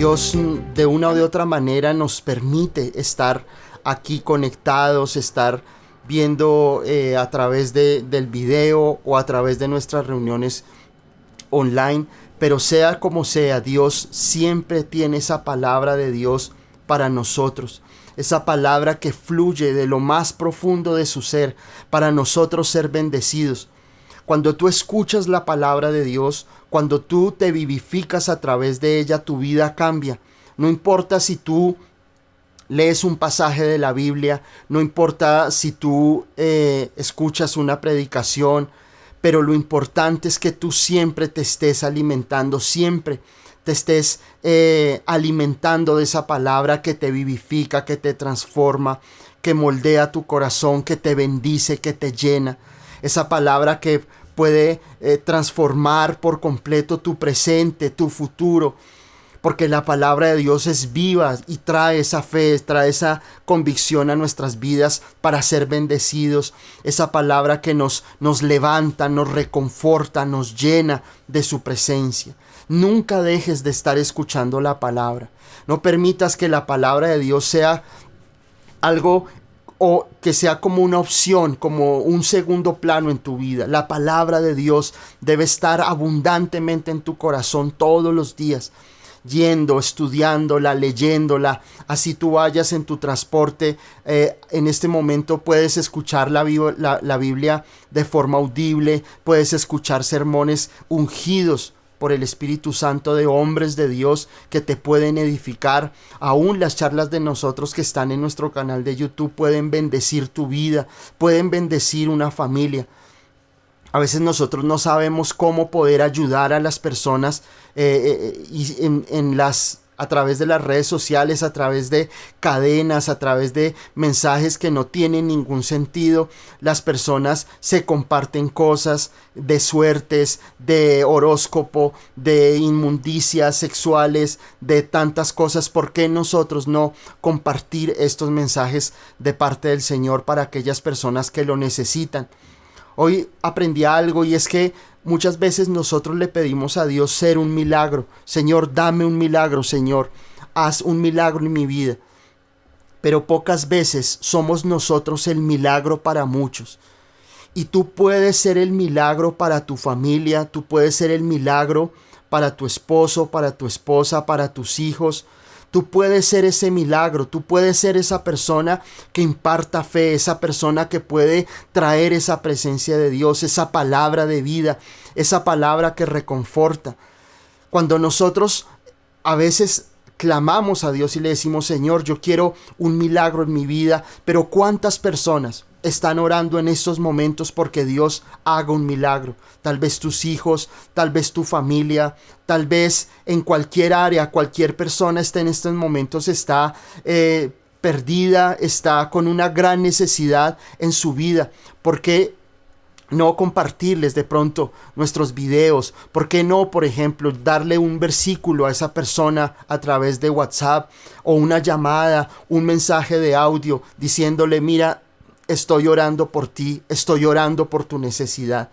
Dios de una o de otra manera nos permite estar aquí conectados, estar viendo a través del video o a través de nuestras reuniones online, pero sea como sea, Dios siempre tiene esa palabra de Dios para nosotros, esa palabra que fluye de lo más profundo de su ser para nosotros ser bendecidos. Cuando tú escuchas la palabra de Dios, cuando tú te vivificas a través de ella, tu vida cambia. No importa si tú lees un pasaje de la Biblia, no importa si tú escuchas una predicación, pero lo importante es que tú siempre te estés alimentando, siempre te estés alimentando de esa palabra que te vivifica, que te transforma, que moldea tu corazón, que te bendice, que te llena. Esa palabra que puede transformar por completo tu presente, tu futuro, porque la palabra de Dios es viva y trae esa fe, trae esa convicción a nuestras vidas para ser bendecidos. Esa palabra que nos levanta, nos reconforta, nos llena de su presencia. Nunca dejes de estar escuchando la palabra. No permitas que la palabra de Dios sea algo o que sea como una opción, como un segundo plano en tu vida. La palabra de Dios debe estar abundantemente en tu corazón todos los días, yendo, estudiándola, leyéndola. Así tú vayas en tu transporte, en este momento puedes escuchar la Biblia de forma audible, puedes escuchar sermones ungidos por el Espíritu Santo de hombres de Dios que te pueden edificar. Aún las charlas de nosotros que están en nuestro canal de YouTube pueden bendecir tu vida, pueden bendecir una familia. A veces nosotros no sabemos cómo poder ayudar a las personas a través de las redes sociales, a través de cadenas, a través de mensajes que no tienen ningún sentido. Las personas se comparten cosas de suertes, de horóscopo, de inmundicias sexuales, de tantas cosas. ¿Por qué nosotros no compartir estos mensajes de parte del Señor para aquellas personas que lo necesitan? Hoy aprendí algo, y es que muchas veces nosotros le pedimos a Dios ser un milagro. Señor, dame un milagro, Señor, haz un milagro en mi vida. Pero pocas veces somos nosotros el milagro para muchos. Y tú puedes ser el milagro para tu familia, tú puedes ser el milagro para tu esposo, para tu esposa, para tus hijos. Tú puedes ser ese milagro, tú puedes ser esa persona que imparta fe, esa persona que puede traer esa presencia de Dios, esa palabra de vida, esa palabra que reconforta. Cuando nosotros a veces clamamos a Dios y le decimos, Señor, yo quiero un milagro en mi vida, pero ¿cuántas personas están orando en estos momentos porque Dios haga un milagro? Tal vez tus hijos, tal vez tu familia, tal vez en cualquier área, cualquier persona en estos momentos está perdida, está con una gran necesidad en su vida. ¿Por qué no compartirles de pronto nuestros videos? ¿Por qué no, por ejemplo, darle un versículo a esa persona a través de WhatsApp o una llamada, un mensaje de audio diciéndole, mira, estoy orando por ti, estoy orando por tu necesidad?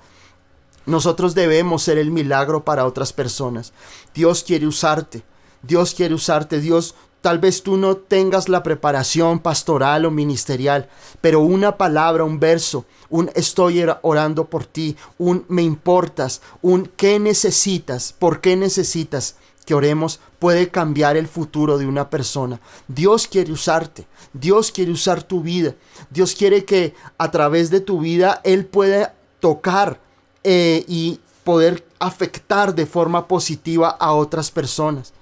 Nosotros debemos ser el milagro para otras personas. Dios quiere usarte. Dios quiere usarte. Dios, tal vez tú no tengas la preparación pastoral o ministerial, pero una palabra, un verso, un estoy orando por ti, un me importas, un qué necesitas, por qué necesitas que oremos, puede cambiar el futuro de una persona. Dios quiere usarte. Dios quiere usar tu vida. Dios quiere que a través de tu vida Él pueda tocar y poder afectar de forma positiva a otras personas.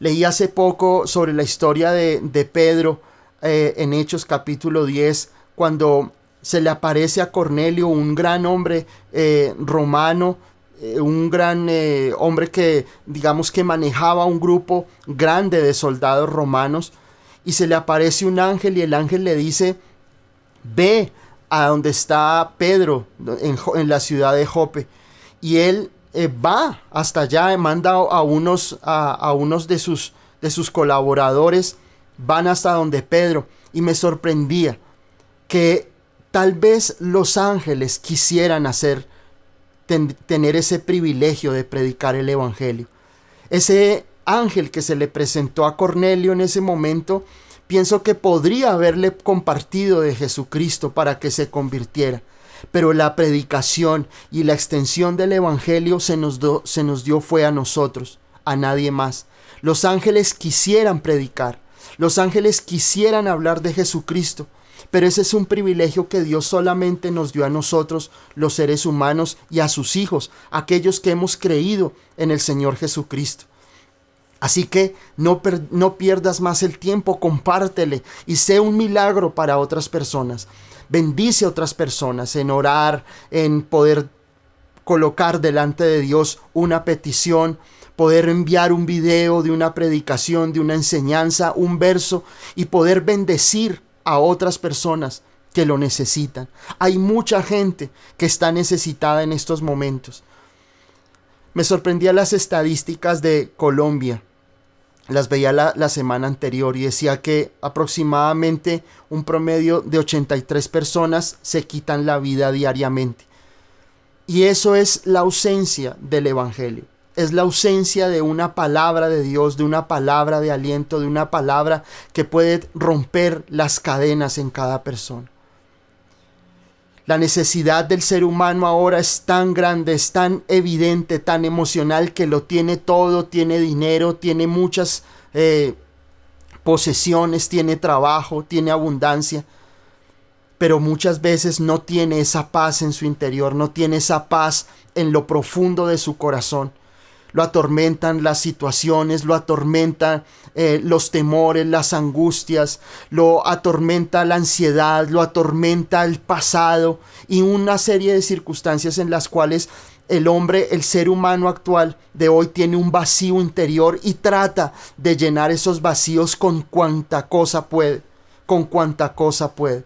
Leí hace poco sobre la historia de Pedro en Hechos capítulo 10, cuando se le aparece a Cornelio, un gran hombre romano, un gran hombre que digamos que manejaba un grupo grande de soldados romanos, y se le aparece un ángel y el ángel le dice, ve a donde está Pedro en la ciudad de Jope. Y él va hasta allá, manda a unos de sus colaboradores, van hasta donde Pedro, y me sorprendía que tal vez los ángeles quisieran tener ese privilegio de predicar el evangelio. Ese ángel que se le presentó a Cornelio en ese momento, pienso que podría haberle compartido de Jesucristo para que se convirtiera. Pero la predicación y la extensión del evangelio se nos dio fue a nosotros, a nadie más. Los ángeles quisieran predicar, los ángeles quisieran hablar de Jesucristo, pero ese es un privilegio que Dios solamente nos dio a nosotros, los seres humanos, y a sus hijos, aquellos que hemos creído en el Señor Jesucristo. Así que no pierdas más el tiempo, compártele y sé un milagro para otras personas. Bendice a otras personas en orar, en poder colocar delante de Dios una petición, poder enviar un video de una predicación, de una enseñanza, un verso, y poder bendecir a otras personas que lo necesitan. Hay mucha gente que está necesitada en estos momentos. Me sorprendían las estadísticas de Colombia. Las veía la semana anterior y decía que aproximadamente un promedio de 83 personas se quitan la vida diariamente. Y eso es la ausencia del evangelio. Es la ausencia de una palabra de Dios, de una palabra de aliento, de una palabra que puede romper las cadenas en cada persona. La necesidad del ser humano ahora es tan grande, es tan evidente, tan emocional, que lo tiene todo, tiene dinero, tiene muchas posesiones, tiene trabajo, tiene abundancia, pero muchas veces no tiene esa paz en su interior, no tiene esa paz en lo profundo de su corazón. Lo atormentan las situaciones, lo atormentan los temores, las angustias, lo atormenta la ansiedad, lo atormenta el pasado y una serie de circunstancias en las cuales el hombre, el ser humano actual de hoy, tiene un vacío interior y trata de llenar esos vacíos con cuanta cosa puede, con cuanta cosa puede.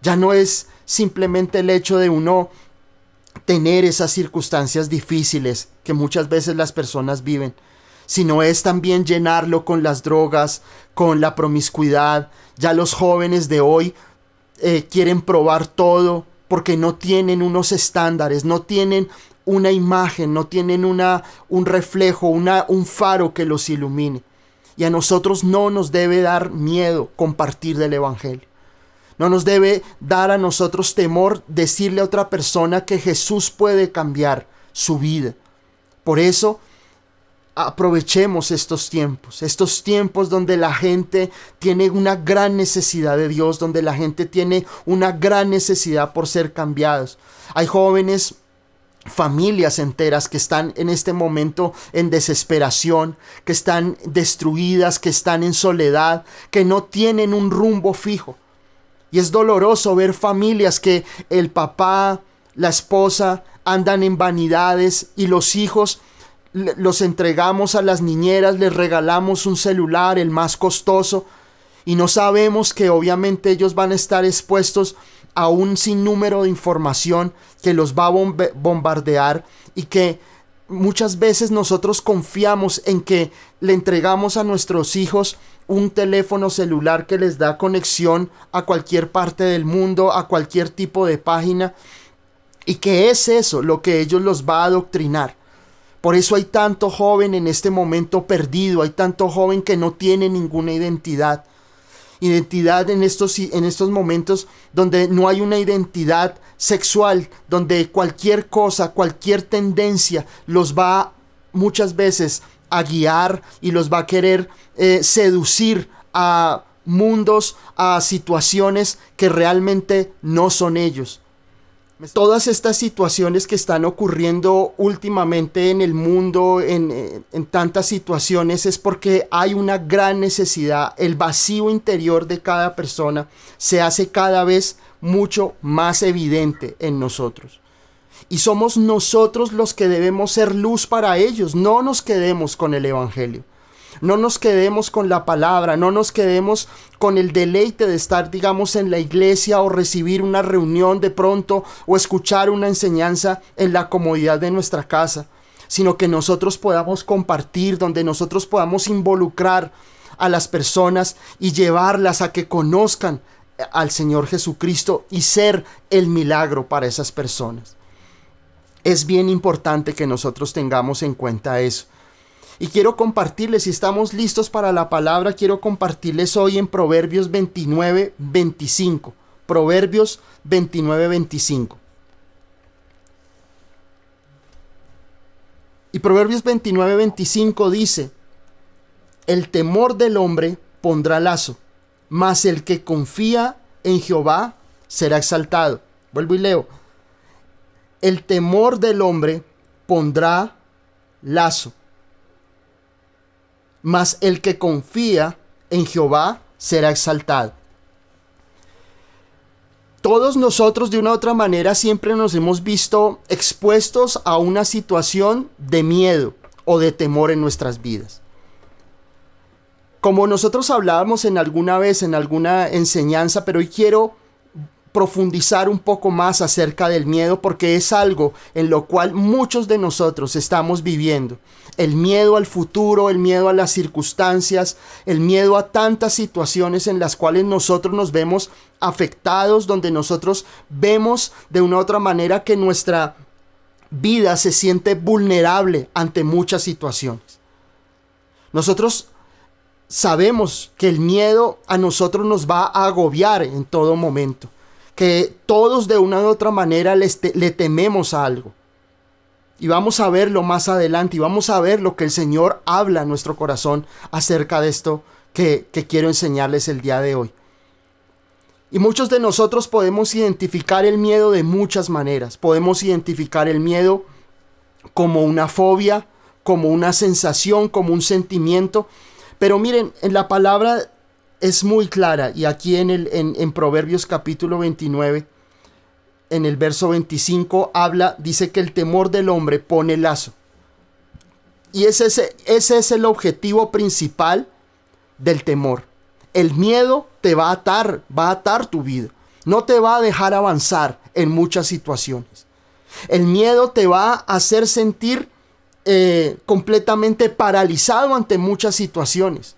Ya no es simplemente el hecho de uno tener esas circunstancias difíciles que muchas veces las personas viven, sino es también llenarlo con las drogas, con la promiscuidad. Ya los jóvenes de hoy quieren probar todo porque no tienen unos estándares, no tienen una imagen, no tienen un reflejo, un faro que los ilumine. Y a nosotros no nos debe dar miedo compartir del evangelio. No nos debe dar a nosotros temor decirle a otra persona que Jesús puede cambiar su vida. Por eso, aprovechemos estos tiempos donde la gente tiene una gran necesidad de Dios, donde la gente tiene una gran necesidad por ser cambiados. Hay jóvenes, familias enteras que están en este momento en desesperación, que están destruidas, que están en soledad, que no tienen un rumbo fijo. Y es doloroso ver familias que el papá, la esposa andan en vanidades y los hijos los entregamos a las niñeras, les regalamos un celular, el más costoso, y no sabemos que obviamente ellos van a estar expuestos a un sinnúmero de información que los va a bombardear y que muchas veces nosotros confiamos en que le entregamos a nuestros hijos un teléfono celular que les da conexión a cualquier parte del mundo, a cualquier tipo de página, y que es eso lo que ellos los va a adoctrinar. Por eso hay tanto joven en este momento perdido, hay tanto joven que no tiene ninguna identidad. Identidad en estos momentos donde no hay una identidad sexual, donde cualquier cosa, cualquier tendencia los va muchas veces a guiar y los va a querer seducir a mundos, a situaciones que realmente no son ellos. Todas estas situaciones que están ocurriendo últimamente en el mundo, en tantas situaciones, es porque hay una gran necesidad. El vacío interior de cada persona se hace cada vez mucho más evidente en nosotros. Y somos nosotros los que debemos ser luz para ellos. No nos quedemos con el evangelio. No nos quedemos con la palabra, no nos quedemos con el deleite de estar, digamos, en la iglesia o recibir una reunión de pronto o escuchar una enseñanza en la comodidad de nuestra casa, sino que nosotros podamos compartir, donde nosotros podamos involucrar a las personas y llevarlas a que conozcan al Señor Jesucristo y ser el milagro para esas personas. Es bien importante que nosotros tengamos en cuenta eso. Y quiero compartirles, si estamos listos para la palabra, quiero compartirles hoy en Proverbios 29:25. Proverbios 29:25. Y Proverbios 29:25 dice: el temor del hombre pondrá lazo, mas el que confía en Jehová será exaltado. Vuelvo y leo. El temor del hombre pondrá lazo, mas el que confía en Jehová será exaltado. Todos nosotros de una u otra manera siempre nos hemos visto expuestos a una situación de miedo o de temor en nuestras vidas. Como nosotros hablábamos en alguna vez, en alguna enseñanza, pero hoy quiero profundizar un poco más acerca del miedo, porque es algo en lo cual muchos de nosotros estamos viviendo. El miedo al futuro, el miedo a las circunstancias, el miedo a tantas situaciones en las cuales nosotros nos vemos afectados, donde nosotros vemos de una u otra manera que nuestra vida se siente vulnerable ante muchas situaciones. Nosotros sabemos que el miedo a nosotros nos va a agobiar en todo momento, que todos de una u otra manera le tememos a algo. Y vamos a verlo más adelante y vamos a ver lo que el Señor habla a nuestro corazón acerca de esto que quiero enseñarles el día de hoy. Y muchos de nosotros podemos identificar el miedo de muchas maneras. Podemos identificar el miedo como una fobia, como una sensación, como un sentimiento. Pero miren, en la palabra es muy clara, y aquí en Proverbios capítulo 29, en el verso 25, dice que el temor del hombre pone lazo. Y ese es el objetivo principal del temor. El miedo te va a atar tu vida. No te va a dejar avanzar en muchas situaciones. El miedo te va a hacer sentir completamente paralizado ante muchas situaciones.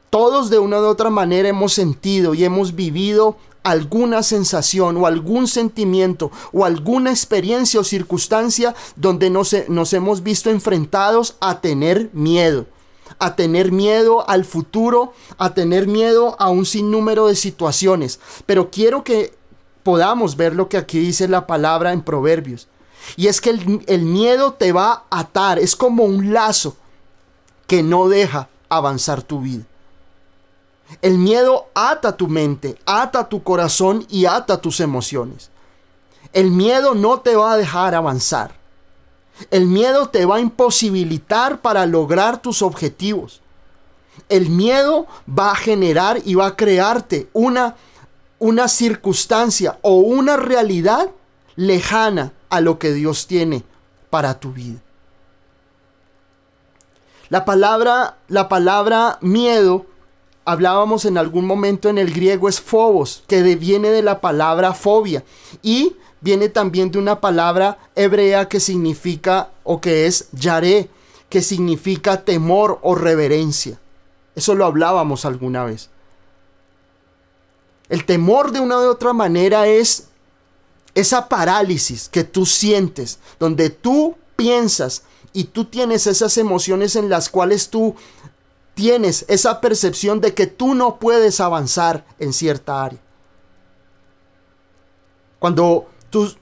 Todos de una u otra manera hemos sentido y hemos vivido alguna sensación o algún sentimiento o alguna experiencia o circunstancia donde nos hemos visto enfrentados a tener miedo al futuro, a tener miedo a un sinnúmero de situaciones. Pero quiero que podamos ver lo que aquí dice la palabra en Proverbios. Y es que el miedo te va a atar, es como un lazo que no deja avanzar tu vida. El miedo ata tu mente, ata tu corazón y ata tus emociones. El miedo no te va a dejar avanzar. El miedo te va a imposibilitar para lograr tus objetivos. El miedo va a generar y va a crearte una circunstancia o una realidad lejana a lo que Dios tiene para tu vida. La palabra miedo, hablábamos en algún momento en el griego, es phobos, que viene de la palabra fobia y viene también de una palabra hebrea que significa o que es yaré, que significa temor o reverencia. Eso lo hablábamos alguna vez. El temor de una u otra manera es esa parálisis que tú sientes, donde tú piensas y tú tienes esas emociones en las cuales tú tienes esa percepción de que tú no puedes avanzar en cierta área. Cuando tú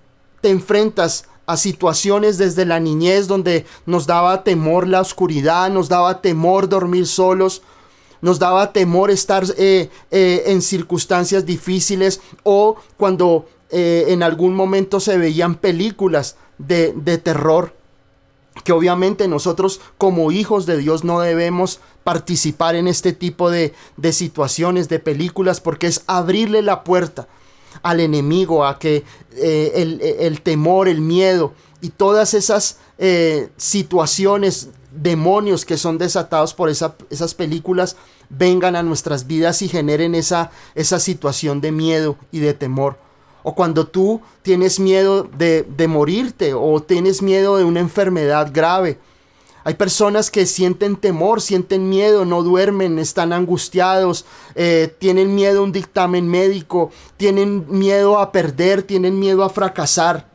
te enfrentas a situaciones desde la niñez donde nos daba temor la oscuridad, nos daba temor dormir solos, nos daba temor estar en circunstancias difíciles, o cuando en algún momento se veían películas de terror, que obviamente nosotros como hijos de Dios no debemos participar en este tipo de situaciones, de películas, porque es abrirle la puerta al enemigo a que el temor, el miedo y todas esas situaciones, demonios que son desatados por esas películas vengan a nuestras vidas y generen esa situación de miedo y de temor. O cuando tú tienes miedo de morirte, o tienes miedo de una enfermedad grave. Hay personas que sienten temor, sienten miedo, no duermen, están angustiados, tienen miedo a un dictamen médico, tienen miedo a perder, tienen miedo a fracasar.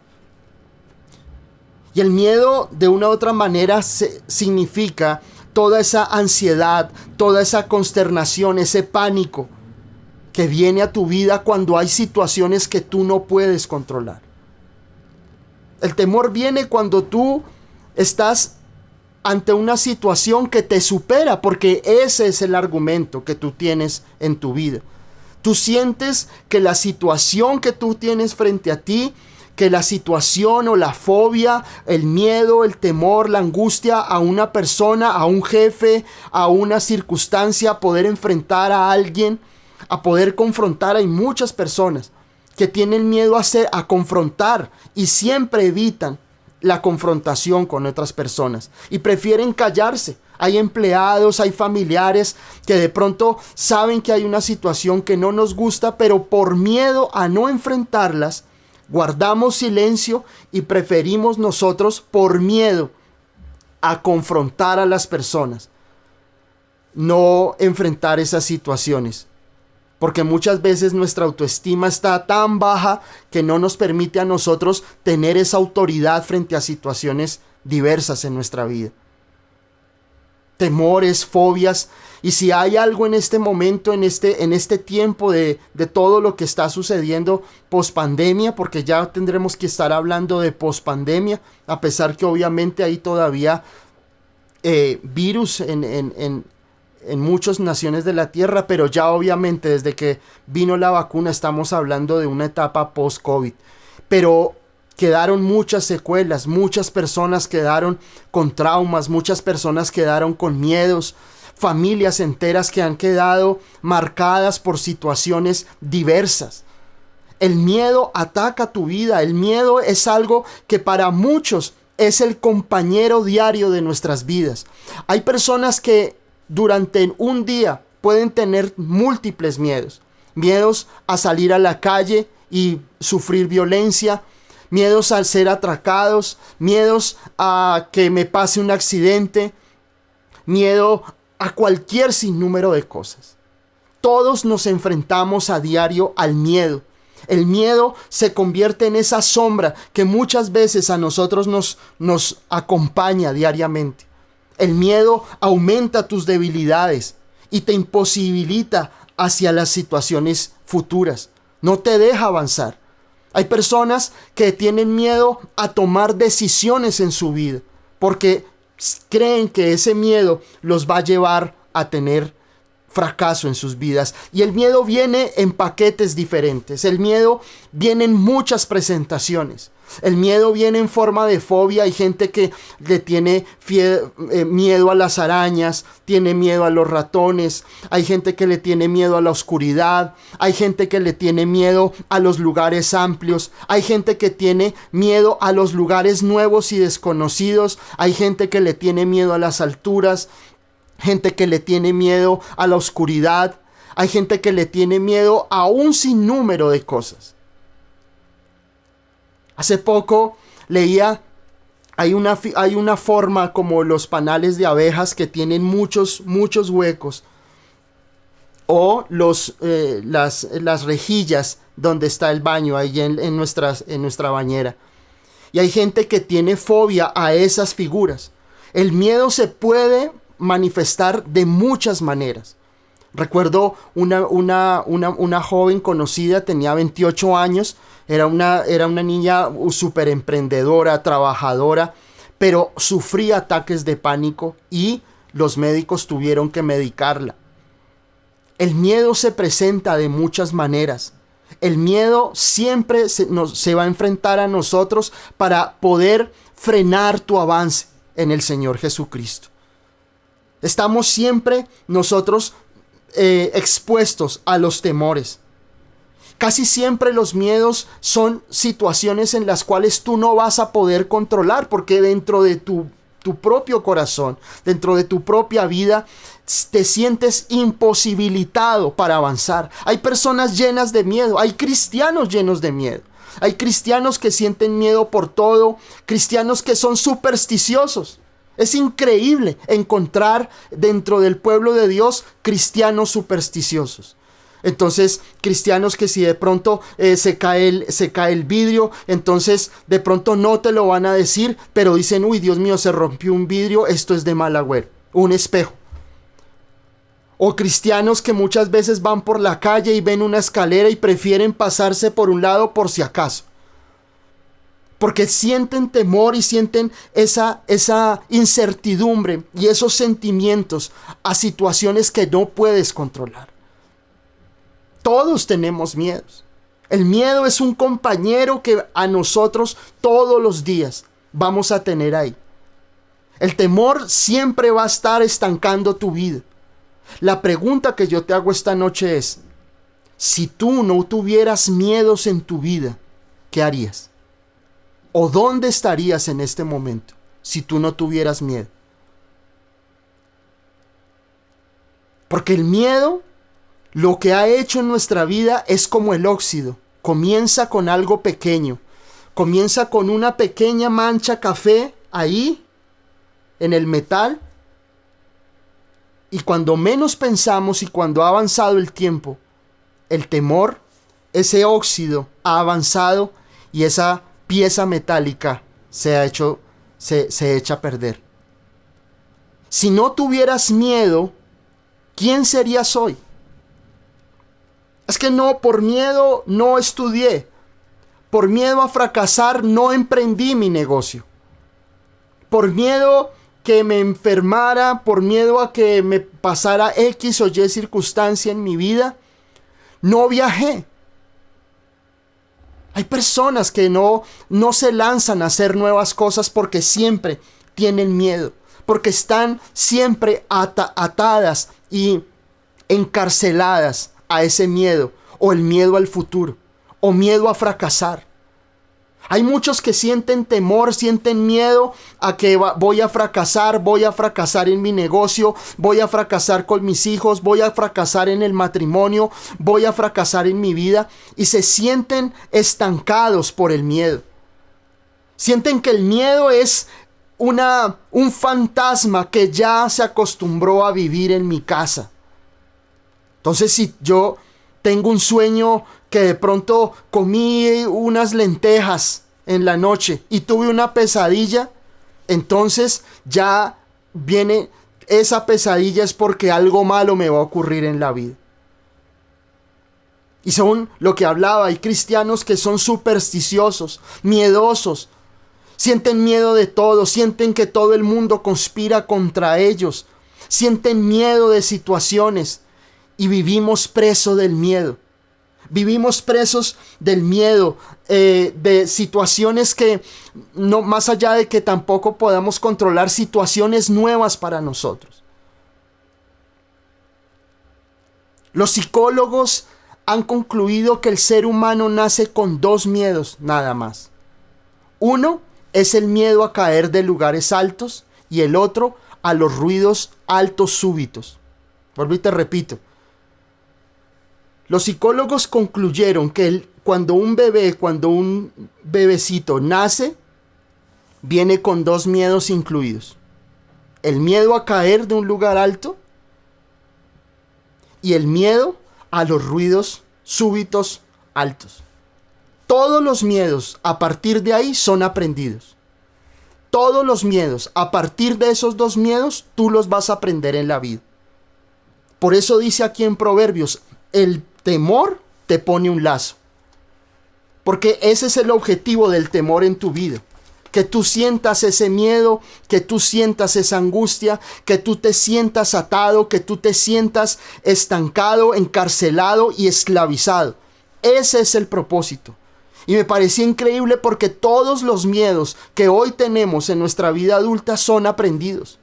Y el miedo, de una u otra manera, significa toda esa ansiedad, toda esa consternación, ese pánico que viene a tu vida cuando hay situaciones que tú no puedes controlar. El temor viene cuando tú estás ante una situación que te supera, porque ese es el argumento que tú tienes en tu vida. Tú sientes que la situación que tú tienes frente a ti, que la situación o la fobia, el miedo, el temor, la angustia a una persona, a un jefe, a una circunstancia, a poder enfrentar a alguien, a poder confrontar. Hay muchas personas que tienen miedo a confrontar y siempre evitan la confrontación con otras personas y prefieren callarse. Hay empleados, hay familiares que de pronto saben que hay una situación que no nos gusta, pero por miedo a no enfrentarlas, guardamos silencio y preferimos nosotros, por miedo a confrontar a las personas, no enfrentar esas situaciones. Porque muchas veces nuestra autoestima está tan baja que no nos permite a nosotros tener esa autoridad frente a situaciones diversas en nuestra vida. Temores, fobias. Y si hay algo en este momento, en este tiempo de todo lo que está sucediendo pospandemia, porque ya tendremos que estar hablando de pospandemia, a pesar que obviamente hay todavía virus en muchas naciones de la tierra, pero ya obviamente desde que vino la vacuna estamos hablando de una etapa post-COVID. Pero quedaron muchas secuelas, muchas personas quedaron con traumas, muchas personas quedaron con miedos, familias enteras que han quedado marcadas por situaciones diversas. El miedo ataca tu vida, el miedo es algo que para muchos es el compañero diario de nuestras vidas. Hay personas que durante un día pueden tener múltiples miedos. Miedos a salir a la calle y sufrir violencia, miedos a ser atracados, miedos a que me pase un accidente, miedo a cualquier sinnúmero de cosas. Todos nos enfrentamos a diario al miedo. El miedo se convierte en esa sombra que muchas veces a nosotros nos acompaña diariamente. El miedo aumenta tus debilidades y te imposibilita hacia las situaciones futuras. No te deja avanzar. Hay personas que tienen miedo a tomar decisiones en su vida porque creen que ese miedo los va a llevar a tener fracaso en sus vidas. Y el miedo viene en paquetes diferentes. El miedo viene en muchas presentaciones. El miedo viene en forma de fobia. Hay gente que le tiene miedo a las arañas, tiene miedo a los ratones. Hay gente que le tiene miedo a la oscuridad. Hay gente que le tiene miedo a los lugares amplios. Hay gente que tiene miedo a los lugares nuevos y desconocidos. Hay gente que le tiene miedo a las alturas. Gente que le tiene miedo a la oscuridad. Hay gente que le tiene miedo a un sinnúmero de cosas. Hace poco leía, hay una forma como los panales de abejas que tienen muchos huecos. O las rejillas donde está el baño, ahí en nuestra bañera. Y hay gente que tiene fobia a esas figuras. El miedo se puede manifestar de muchas maneras. Recuerdo una joven conocida, tenía 28 años, era una niña súper emprendedora, trabajadora, pero sufría ataques de pánico y los médicos tuvieron que medicarla. El miedo se presenta de muchas maneras. El miedo siempre se va a enfrentar a nosotros para poder frenar tu avance en el Señor Jesucristo. Estamos siempre nosotros expuestos a los temores. Casi siempre los miedos son situaciones en las cuales tú no vas a poder controlar, porque dentro de tu propio corazón, dentro de tu propia vida, te sientes imposibilitado para avanzar. Hay personas llenas de miedo, hay cristianos llenos de miedo. Hay cristianos que sienten miedo por todo, cristianos que son supersticiosos. Es increíble encontrar dentro del pueblo de Dios cristianos supersticiosos. Entonces, cristianos que si de pronto se cae el vidrio, entonces de pronto no te lo van a decir, pero dicen, uy, Dios mío, se rompió un vidrio, esto es de mal agüero, un espejo. O cristianos que muchas veces van por la calle y ven una escalera y prefieren pasarse por un lado por si acaso. Porque sienten temor y sienten esa incertidumbre y esos sentimientos a situaciones que no puedes controlar. Todos tenemos miedos. El miedo es un compañero que a nosotros todos los días vamos a tener ahí. El temor siempre va a estar estancando tu vida. La pregunta que yo te hago esta noche es, si tú no tuvieras miedos en tu vida, ¿qué harías? ¿O dónde estarías en este momento si tú no tuvieras miedo? Porque el miedo, lo que ha hecho en nuestra vida es como el óxido. Comienza con algo pequeño. Comienza con una pequeña mancha café ahí, en el metal. Y cuando menos pensamos y cuando ha avanzado el tiempo, el temor, ese óxido ha avanzado y esa pieza metálica se echa a perder. Si no tuvieras miedo, ¿quién serías hoy? Es que no, por miedo no estudié. Por miedo a fracasar no emprendí mi negocio. Por miedo que me enfermara, por miedo a que me pasara X o Y circunstancia en mi vida, no viajé. Hay personas que no se lanzan a hacer nuevas cosas porque siempre tienen miedo, porque están siempre atadas y encarceladas a ese miedo, o el miedo al futuro, o miedo a fracasar. Hay muchos que sienten temor, sienten miedo a que voy a fracasar en mi negocio, voy a fracasar con mis hijos, voy a fracasar en el matrimonio, voy a fracasar en mi vida, y se sienten estancados por el miedo. Sienten que el miedo es un fantasma que ya se acostumbró a vivir en mi casa. Entonces, si yo tengo un sueño que de pronto comí unas lentejas en la noche y tuve una pesadilla, entonces ya viene esa pesadilla es porque algo malo me va a ocurrir en la vida. Y son lo que hablaba, hay cristianos que son supersticiosos, miedosos, sienten miedo de todo, sienten que todo el mundo conspira contra ellos, sienten miedo de situaciones y vivimos presos del miedo. Vivimos presos del miedo, de situaciones que, no, más allá de que tampoco podamos controlar, situaciones nuevas para nosotros. Los psicólogos han concluido que el ser humano nace con dos miedos nada más. Uno es el miedo a caer de lugares altos y el otro a los ruidos altos súbitos. Vuelvo y te repito. Los psicólogos concluyeron que cuando un bebecito nace, viene con dos miedos incluidos. El miedo a caer de un lugar alto y el miedo a los ruidos súbitos altos. Todos los miedos a partir de ahí son aprendidos. Todos los miedos a partir de esos dos miedos tú los vas a aprender en la vida. Por eso dice aquí en Proverbios, el temor te pone un lazo. Porque ese es el objetivo del temor en tu vida. Que tú sientas ese miedo, que tú sientas esa angustia, que tú te sientas atado, que tú te sientas estancado, encarcelado y esclavizado. Ese es el propósito. Y me parecía increíble porque todos los miedos que hoy tenemos en nuestra vida adulta son aprendidos.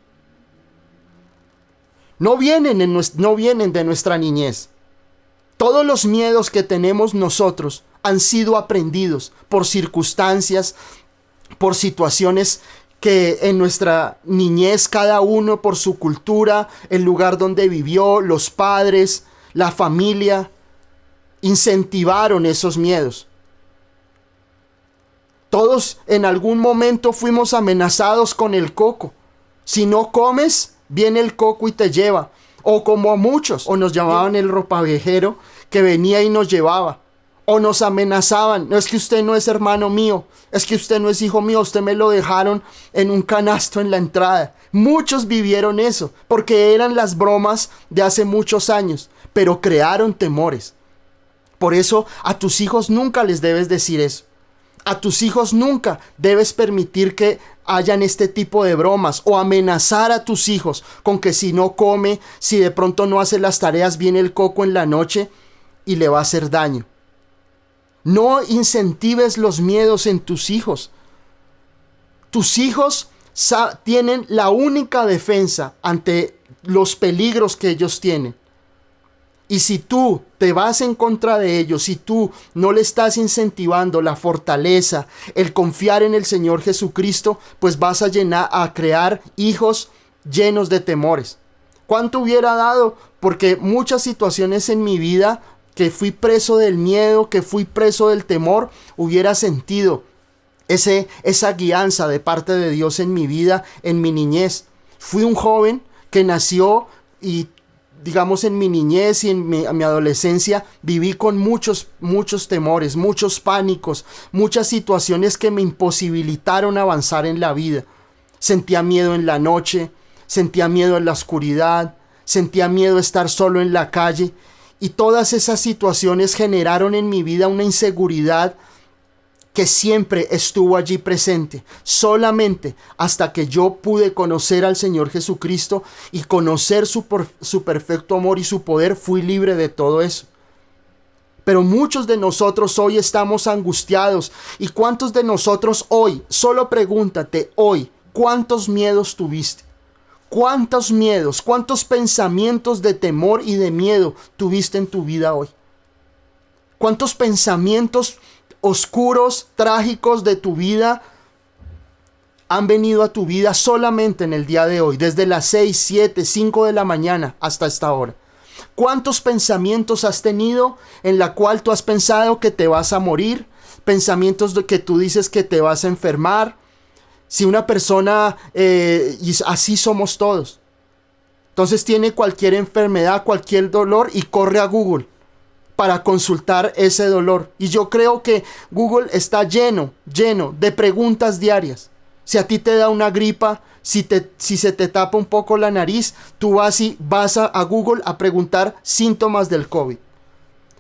No vienen de nuestra niñez. Todos los miedos que tenemos nosotros han sido aprendidos por circunstancias, por situaciones que en nuestra niñez cada uno por su cultura, el lugar donde vivió, los padres, la familia, incentivaron esos miedos. Todos en algún momento fuimos amenazados con el coco. Si no comes, viene el coco y te lleva. O como a muchos, o nos llamaban el ropavejero que venía y nos llevaba. O nos amenazaban, no, es que usted no es hermano mío, es que usted no es hijo mío, usted me lo dejaron en un canasto en la entrada. Muchos vivieron eso, porque eran las bromas de hace muchos años, pero crearon temores. Por eso a tus hijos nunca les debes decir eso. A tus hijos nunca debes permitir que hayan este tipo de bromas o amenazar a tus hijos con que si no come, si de pronto no hace las tareas, viene el coco en la noche y le va a hacer daño. No incentives los miedos en tus hijos. Tus hijos tienen la única defensa ante los peligros que ellos tienen. Y si tú te vas en contra de ellos, si tú no le estás incentivando la fortaleza, el confiar en el Señor Jesucristo, pues vas a crear hijos llenos de temores. ¿Cuánto hubiera dado? Porque muchas situaciones en mi vida que fui preso del miedo, que fui preso del temor, hubiera sentido esa guianza de parte de Dios en mi vida, en mi niñez. Fui un joven que nació y, digamos, en mi niñez y en mi adolescencia viví con muchos temores, muchos pánicos, muchas situaciones que me imposibilitaron avanzar en la vida. Sentía miedo en la noche, sentía miedo en la oscuridad, sentía miedo de estar solo en la calle. Y todas esas situaciones generaron en mi vida una inseguridad que siempre estuvo allí presente, solamente hasta que yo pude conocer al Señor Jesucristo y conocer su perfecto amor y su poder, fui libre de todo eso. Pero muchos de nosotros hoy estamos angustiados. ¿Y cuántos de nosotros hoy, solo pregúntate hoy, cuántos miedos tuviste? ¿Cuántos miedos, cuántos pensamientos de temor y de miedo tuviste en tu vida hoy? ¿Cuántos pensamientos oscuros, trágicos de tu vida han venido a tu vida solamente en el día de hoy, desde las 6, 7, 5 de la mañana hasta esta hora? ¿Cuántos pensamientos has tenido en la cual tú has pensado que te vas a morir? Pensamientos de que tú dices que te vas a enfermar. Si una persona, y así somos todos, entonces tiene cualquier enfermedad, cualquier dolor y corre a Google para consultar ese dolor. Y yo creo que Google está lleno de preguntas diarias. Si a ti te da una gripa, si se te tapa un poco la nariz, tú vas a Google a preguntar síntomas del COVID.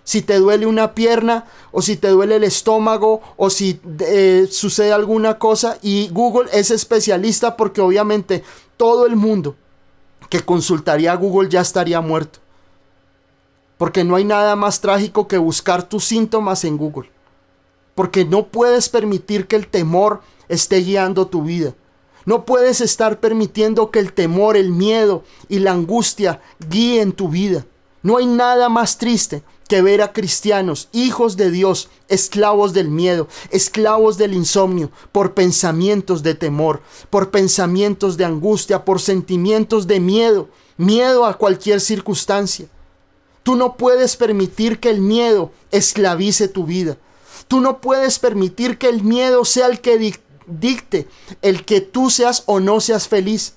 Si te duele una pierna o si te duele el estómago o si sucede alguna cosa, y Google es especialista, porque obviamente todo el mundo que consultaría a Google ya estaría muerto. Porque no hay nada más trágico que buscar tus síntomas en Google. Porque no puedes permitir que el temor esté guiando tu vida. No puedes estar permitiendo que el temor, el miedo y la angustia guíen tu vida. No hay nada más triste que ver a cristianos, hijos de Dios, esclavos del miedo, esclavos del insomnio, por pensamientos de temor, por pensamientos de angustia, por sentimientos de miedo a cualquier circunstancia. Tú no puedes permitir que el miedo esclavice tu vida. Tú no puedes permitir que el miedo sea el que dicte el que tú seas o no seas feliz.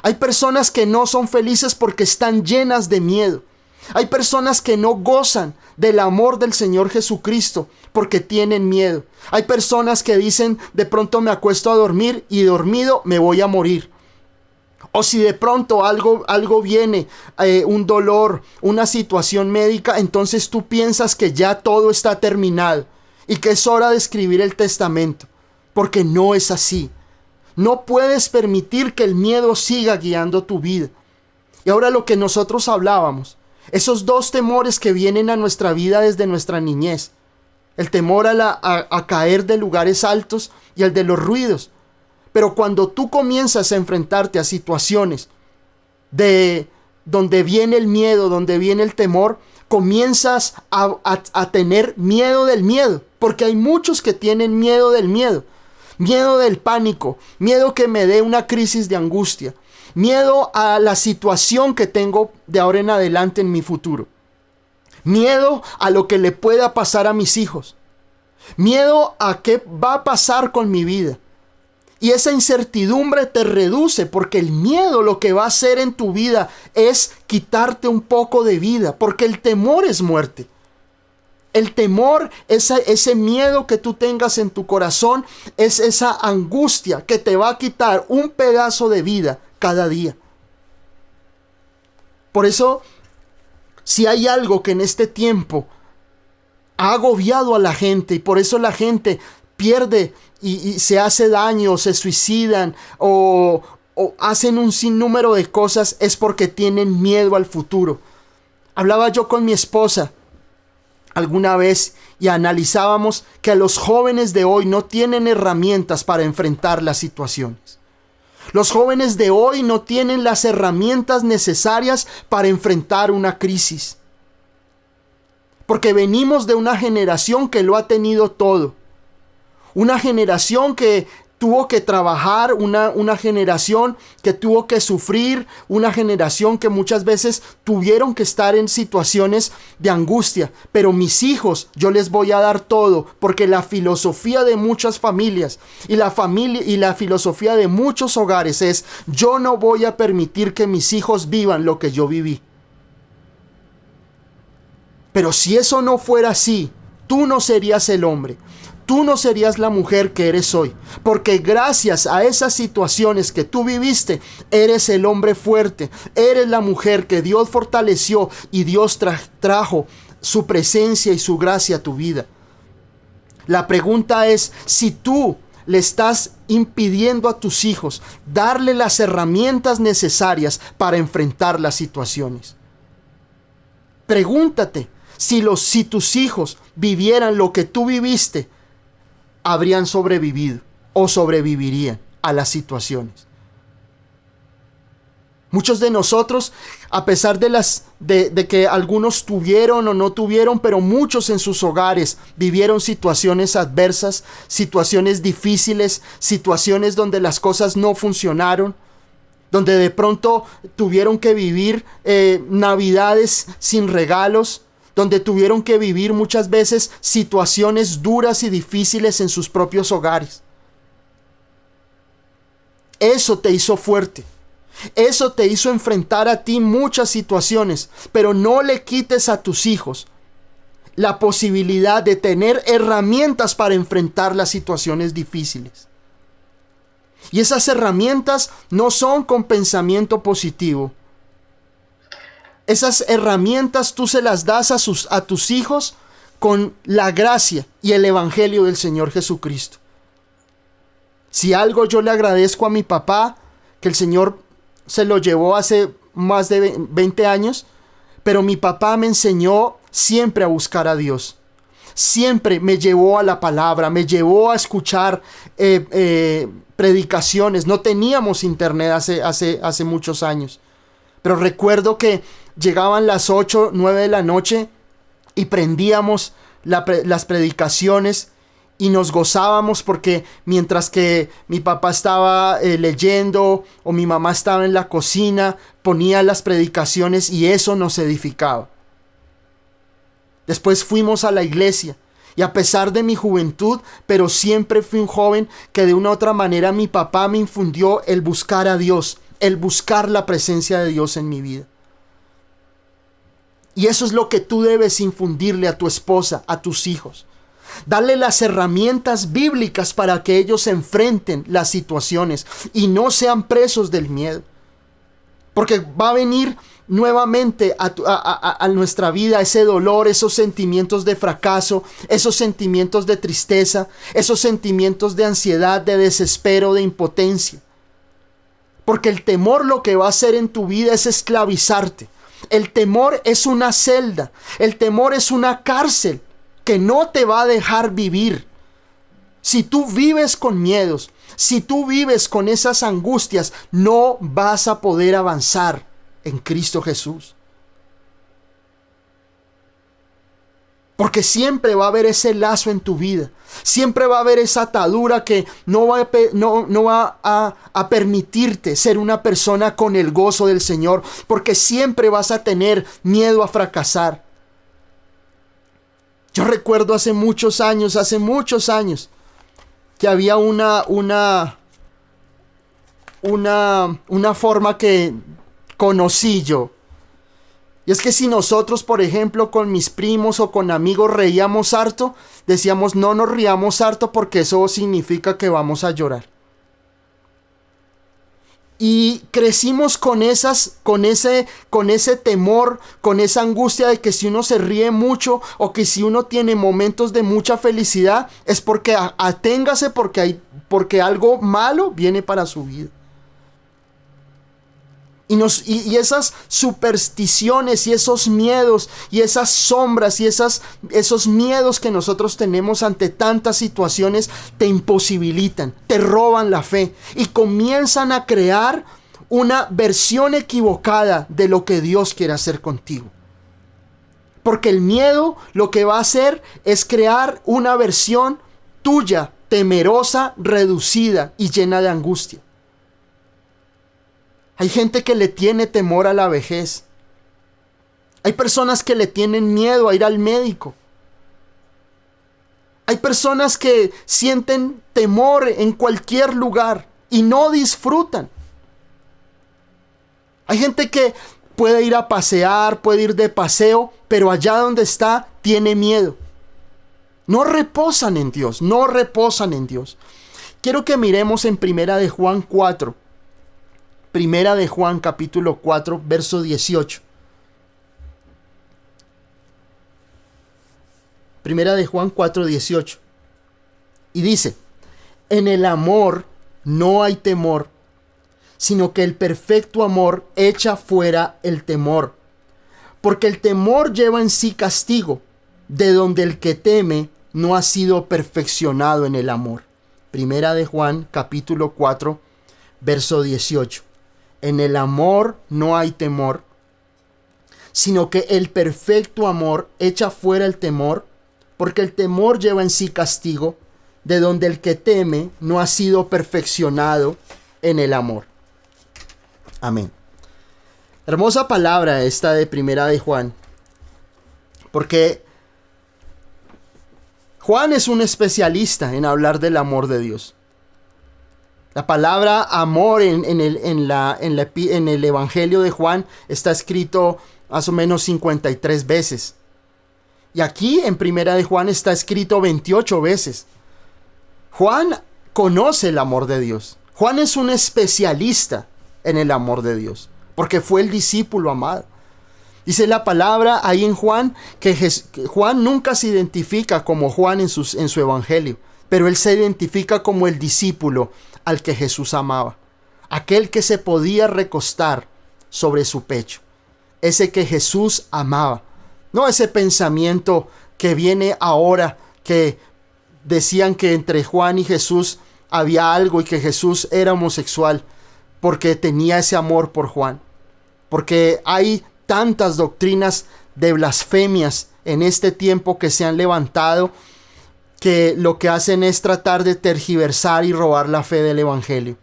Hay personas que no son felices porque están llenas de miedo. Hay personas que no gozan del amor del Señor Jesucristo porque tienen miedo. Hay personas que dicen, de pronto me acuesto a dormir y dormido me voy a morir. O si de pronto algo viene, un dolor, una situación médica, entonces tú piensas que ya todo está terminado y que es hora de escribir el testamento, porque no es así. No puedes permitir que el miedo siga guiando tu vida. Y ahora lo que nosotros hablábamos, esos dos temores que vienen a nuestra vida desde nuestra niñez. El temor a caer de lugares altos y el de los ruidos. Pero cuando tú comienzas a enfrentarte a situaciones de donde viene el miedo, donde viene el temor, comienzas a tener miedo del miedo. Porque hay muchos que tienen miedo del miedo. Miedo del pánico. Miedo que me dé una crisis de angustia. Miedo a la situación que tengo de ahora en adelante en mi futuro. Miedo a lo que le pueda pasar a mis hijos. Miedo a qué va a pasar con mi vida. Y esa incertidumbre te reduce, porque el miedo lo que va a hacer en tu vida es quitarte un poco de vida, porque el temor es muerte. El temor, ese miedo que tú tengas en tu corazón, es esa angustia que te va a quitar un pedazo de vida cada día. Por eso, si hay algo que en este tiempo ha agobiado a la gente, y por eso la gente pierde y se hace daño, se suicidan o hacen un sinnúmero de cosas, es porque tienen miedo al futuro. Hablaba yo con mi esposa alguna vez y analizábamos que los jóvenes de hoy no tienen herramientas para enfrentar las situaciones. Los jóvenes de hoy no tienen las herramientas necesarias para enfrentar una crisis. Porque venimos de una generación que lo ha tenido todo. Una generación que tuvo que trabajar, una generación que tuvo que sufrir, una generación que muchas veces tuvieron que estar en situaciones de angustia. Pero mis hijos, yo les voy a dar todo, porque la filosofía de muchas familias y la filosofía de muchos hogares es: yo no voy a permitir que mis hijos vivan lo que yo viví. Pero si eso no fuera así, tú no serías el hombre. Tú no serías la mujer que eres hoy, porque gracias a esas situaciones que tú viviste, eres el hombre fuerte, eres la mujer que Dios fortaleció y Dios trajo su presencia y su gracia a tu vida. La pregunta es, si tú le estás impidiendo a tus hijos darle las herramientas necesarias para enfrentar las situaciones. Pregúntate, si tus hijos vivieran lo que tú viviste, habrían sobrevivido o sobrevivirían a las situaciones. Muchos de nosotros, a pesar de que algunos tuvieron o no tuvieron, pero muchos en sus hogares vivieron situaciones adversas, situaciones difíciles, situaciones donde las cosas no funcionaron, donde de pronto tuvieron que vivir navidades sin regalos, donde tuvieron que vivir muchas veces situaciones duras y difíciles en sus propios hogares. Eso te hizo fuerte. Eso te hizo enfrentar a ti muchas situaciones, pero no le quites a tus hijos la posibilidad de tener herramientas para enfrentar las situaciones difíciles. Y esas herramientas no son con pensamiento positivo. Esas herramientas tú se las das a tus hijos con la gracia y el evangelio del Señor Jesucristo. Si algo yo le agradezco a mi papá, que el Señor se lo llevó hace más de 20 años, pero mi papá me enseñó siempre a buscar a Dios. Siempre me llevó a la palabra, me llevó a escuchar predicaciones. No teníamos internet hace muchos años. Pero recuerdo que llegaban las 8, 9 de la noche y prendíamos las predicaciones y nos gozábamos, porque mientras que mi papá estaba leyendo o mi mamá estaba en la cocina, ponía las predicaciones y eso nos edificaba. Después fuimos a la iglesia y a pesar de mi juventud, pero siempre fui un joven que de una u otra manera mi papá me infundió el buscar a Dios, el buscar la presencia de Dios en mi vida. Y eso es lo que tú debes infundirle a tu esposa, a tus hijos. Darle las herramientas bíblicas para que ellos enfrenten las situaciones y no sean presos del miedo. Porque va a venir nuevamente a nuestra vida ese dolor, esos sentimientos de fracaso, esos sentimientos de tristeza, esos sentimientos de ansiedad, de desespero, de impotencia. Porque el temor lo que va a hacer en tu vida es esclavizarte. El temor es una celda, el temor es una cárcel que no te va a dejar vivir. Si tú vives con miedos, si tú vives con esas angustias, no vas a poder avanzar en Cristo Jesús. Porque siempre va a haber ese lazo en tu vida. Siempre va a haber esa atadura que no va a permitirte ser una persona con el gozo del Señor. Porque siempre vas a tener miedo a fracasar. Yo recuerdo hace muchos años, que había una una forma que conocí yo. Y es que si nosotros, por ejemplo, con mis primos o con amigos reíamos harto, decíamos no nos riamos harto porque eso significa que vamos a llorar. Y crecimos con ese temor, con esa angustia de que si uno se ríe mucho o que si uno tiene momentos de mucha felicidad es porque aténgase porque algo malo viene para su vida. Y esas supersticiones y esos miedos y esas sombras y esos miedos que nosotros tenemos ante tantas situaciones te imposibilitan, te roban la fe y comienzan a crear una versión equivocada de lo que Dios quiere hacer contigo. Porque el miedo lo que va a hacer es crear una versión tuya, temerosa, reducida y llena de angustia. Hay gente que le tiene temor a la vejez. Hay personas que le tienen miedo a ir al médico. Hay personas que sienten temor en cualquier lugar y no disfrutan. Hay gente que puede ir a pasear, puede ir de paseo, pero allá donde está tiene miedo. No reposan en Dios, no reposan en Dios. Quiero que miremos en Primera de Juan 4. Primera de Juan capítulo 4, verso 18. Primera de Juan 4, 18. Y dice, en el amor no hay temor, sino que el perfecto amor echa fuera el temor. Porque el temor lleva en sí castigo, de donde el que teme no ha sido perfeccionado en el amor. Primera de Juan capítulo 4, verso 18. En el amor no hay temor, sino que el perfecto amor echa fuera el temor, porque el temor lleva en sí castigo, de donde el que teme no ha sido perfeccionado en el amor. Amén. Hermosa palabra esta de Primera de Juan, porque Juan es un especialista en hablar del amor de Dios. La palabra amor en el Evangelio de Juan está escrito más o menos 53 veces. Y aquí en Primera de Juan está escrito 28 veces. Juan conoce el amor de Dios. Juan es un especialista en el amor de Dios, porque fue el discípulo amado. Dice la palabra ahí en Juan que Juan nunca se identifica como Juan en su Evangelio, pero él se identifica como el discípulo al que Jesús amaba, aquel que se podía recostar sobre su pecho, ese que Jesús amaba, no ese pensamiento que viene ahora que decían que entre Juan y Jesús había algo y que Jesús era homosexual porque tenía ese amor por Juan, porque hay tantas doctrinas de blasfemias en este tiempo que se han levantado que lo que hacen es tratar de tergiversar y robar la fe del Evangelio.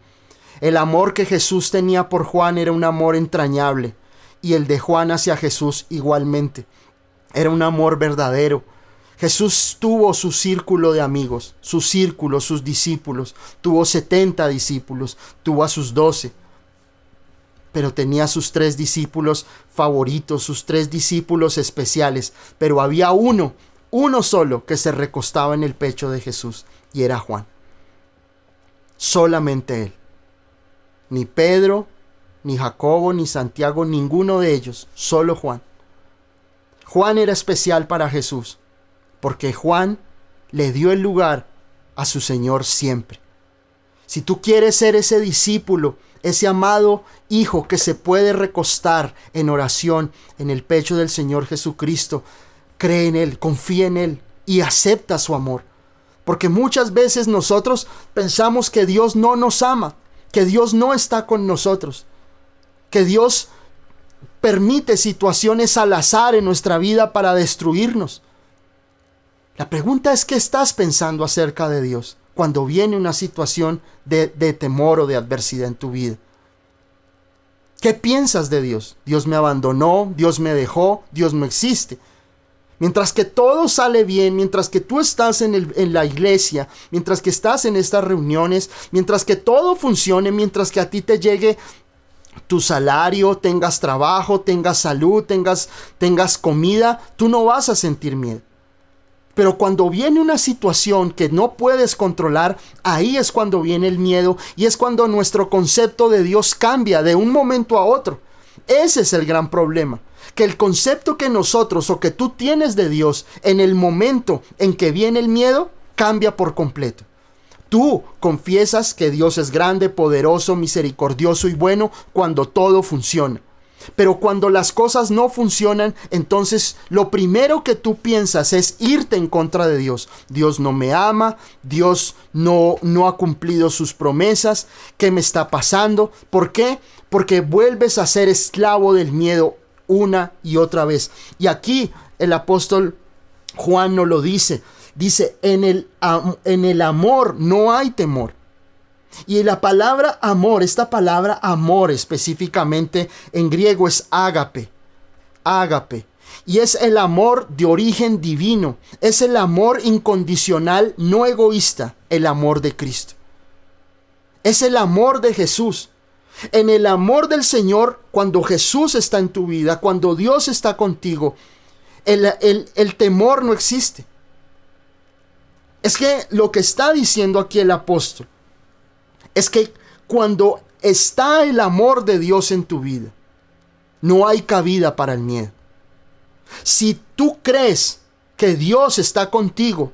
El amor que Jesús tenía por Juan era un amor entrañable, y el de Juan hacia Jesús igualmente. Era un amor verdadero. Jesús tuvo su círculo de amigos, su círculo, sus discípulos. Tuvo 70 discípulos, tuvo a sus 12. Pero tenía sus 3 discípulos favoritos, sus 3 discípulos especiales. Pero había uno solo que se recostaba en el pecho de Jesús, y era Juan. Solamente él. Ni Pedro, ni Jacobo, ni Santiago, ninguno de ellos, solo Juan. Juan era especial para Jesús, porque Juan le dio el lugar a su Señor siempre. Si tú quieres ser ese discípulo, ese amado hijo que se puede recostar en oración en el pecho del Señor Jesucristo, cree en Él, confía en Él y acepta su amor. Porque muchas veces nosotros pensamos que Dios no nos ama, que Dios no está con nosotros, que Dios permite situaciones al azar en nuestra vida para destruirnos. La pregunta es: ¿qué estás pensando acerca de Dios cuando viene una situación de temor o de adversidad en tu vida? ¿Qué piensas de Dios? ¿Dios me abandonó? ¿Dios me dejó? ¿Dios no existe? Mientras que todo sale bien, mientras que tú estás en la iglesia, mientras que estás en estas reuniones, mientras que todo funcione, mientras que a ti te llegue tu salario, tengas trabajo, tengas salud, tengas comida, tú no vas a sentir miedo. Pero cuando viene una situación que no puedes controlar, ahí es cuando viene el miedo y es cuando nuestro concepto de Dios cambia de un momento a otro. Ese es el gran problema, que el concepto que nosotros o que tú tienes de Dios en el momento en que viene el miedo cambia por completo. Tú confiesas que Dios es grande, poderoso, misericordioso y bueno cuando todo funciona. Pero cuando las cosas no funcionan, entonces lo primero que tú piensas es irte en contra de Dios. Dios no me ama, Dios no ha cumplido sus promesas. ¿Qué me está pasando? ¿Por qué? Porque vuelves a ser esclavo del miedo una y otra vez. Y aquí el apóstol Juan nos lo dice. Dice, en el amor no hay temor. Y la palabra amor, esta palabra amor específicamente en griego es ágape. Ágape. Y es el amor de origen divino. Es el amor incondicional, no egoísta, el amor de Cristo. Es el amor de Jesús. En el amor del Señor, cuando Jesús está en tu vida, cuando Dios está contigo, el temor no existe. Es que lo que está diciendo aquí el apóstol es que cuando está el amor de Dios en tu vida, no hay cabida para el miedo. Si tú crees que Dios está contigo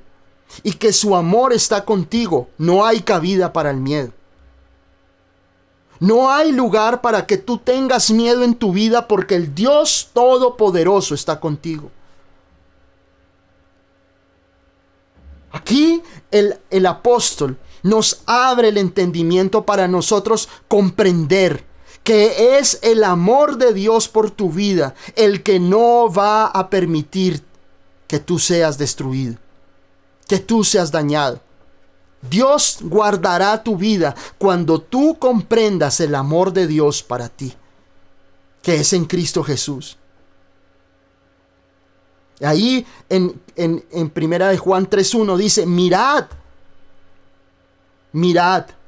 y que su amor está contigo, no hay cabida para el miedo. No hay lugar para que tú tengas miedo en tu vida porque el Dios Todopoderoso está contigo. Aquí el apóstol nos abre el entendimiento para nosotros comprender que es el amor de Dios por tu vida el que no va a permitir que tú seas destruido, que tú seas dañado. Dios guardará tu vida cuando tú comprendas el amor de Dios para ti, que es en Cristo Jesús. Ahí en primera de Juan 3:1 dice, mirad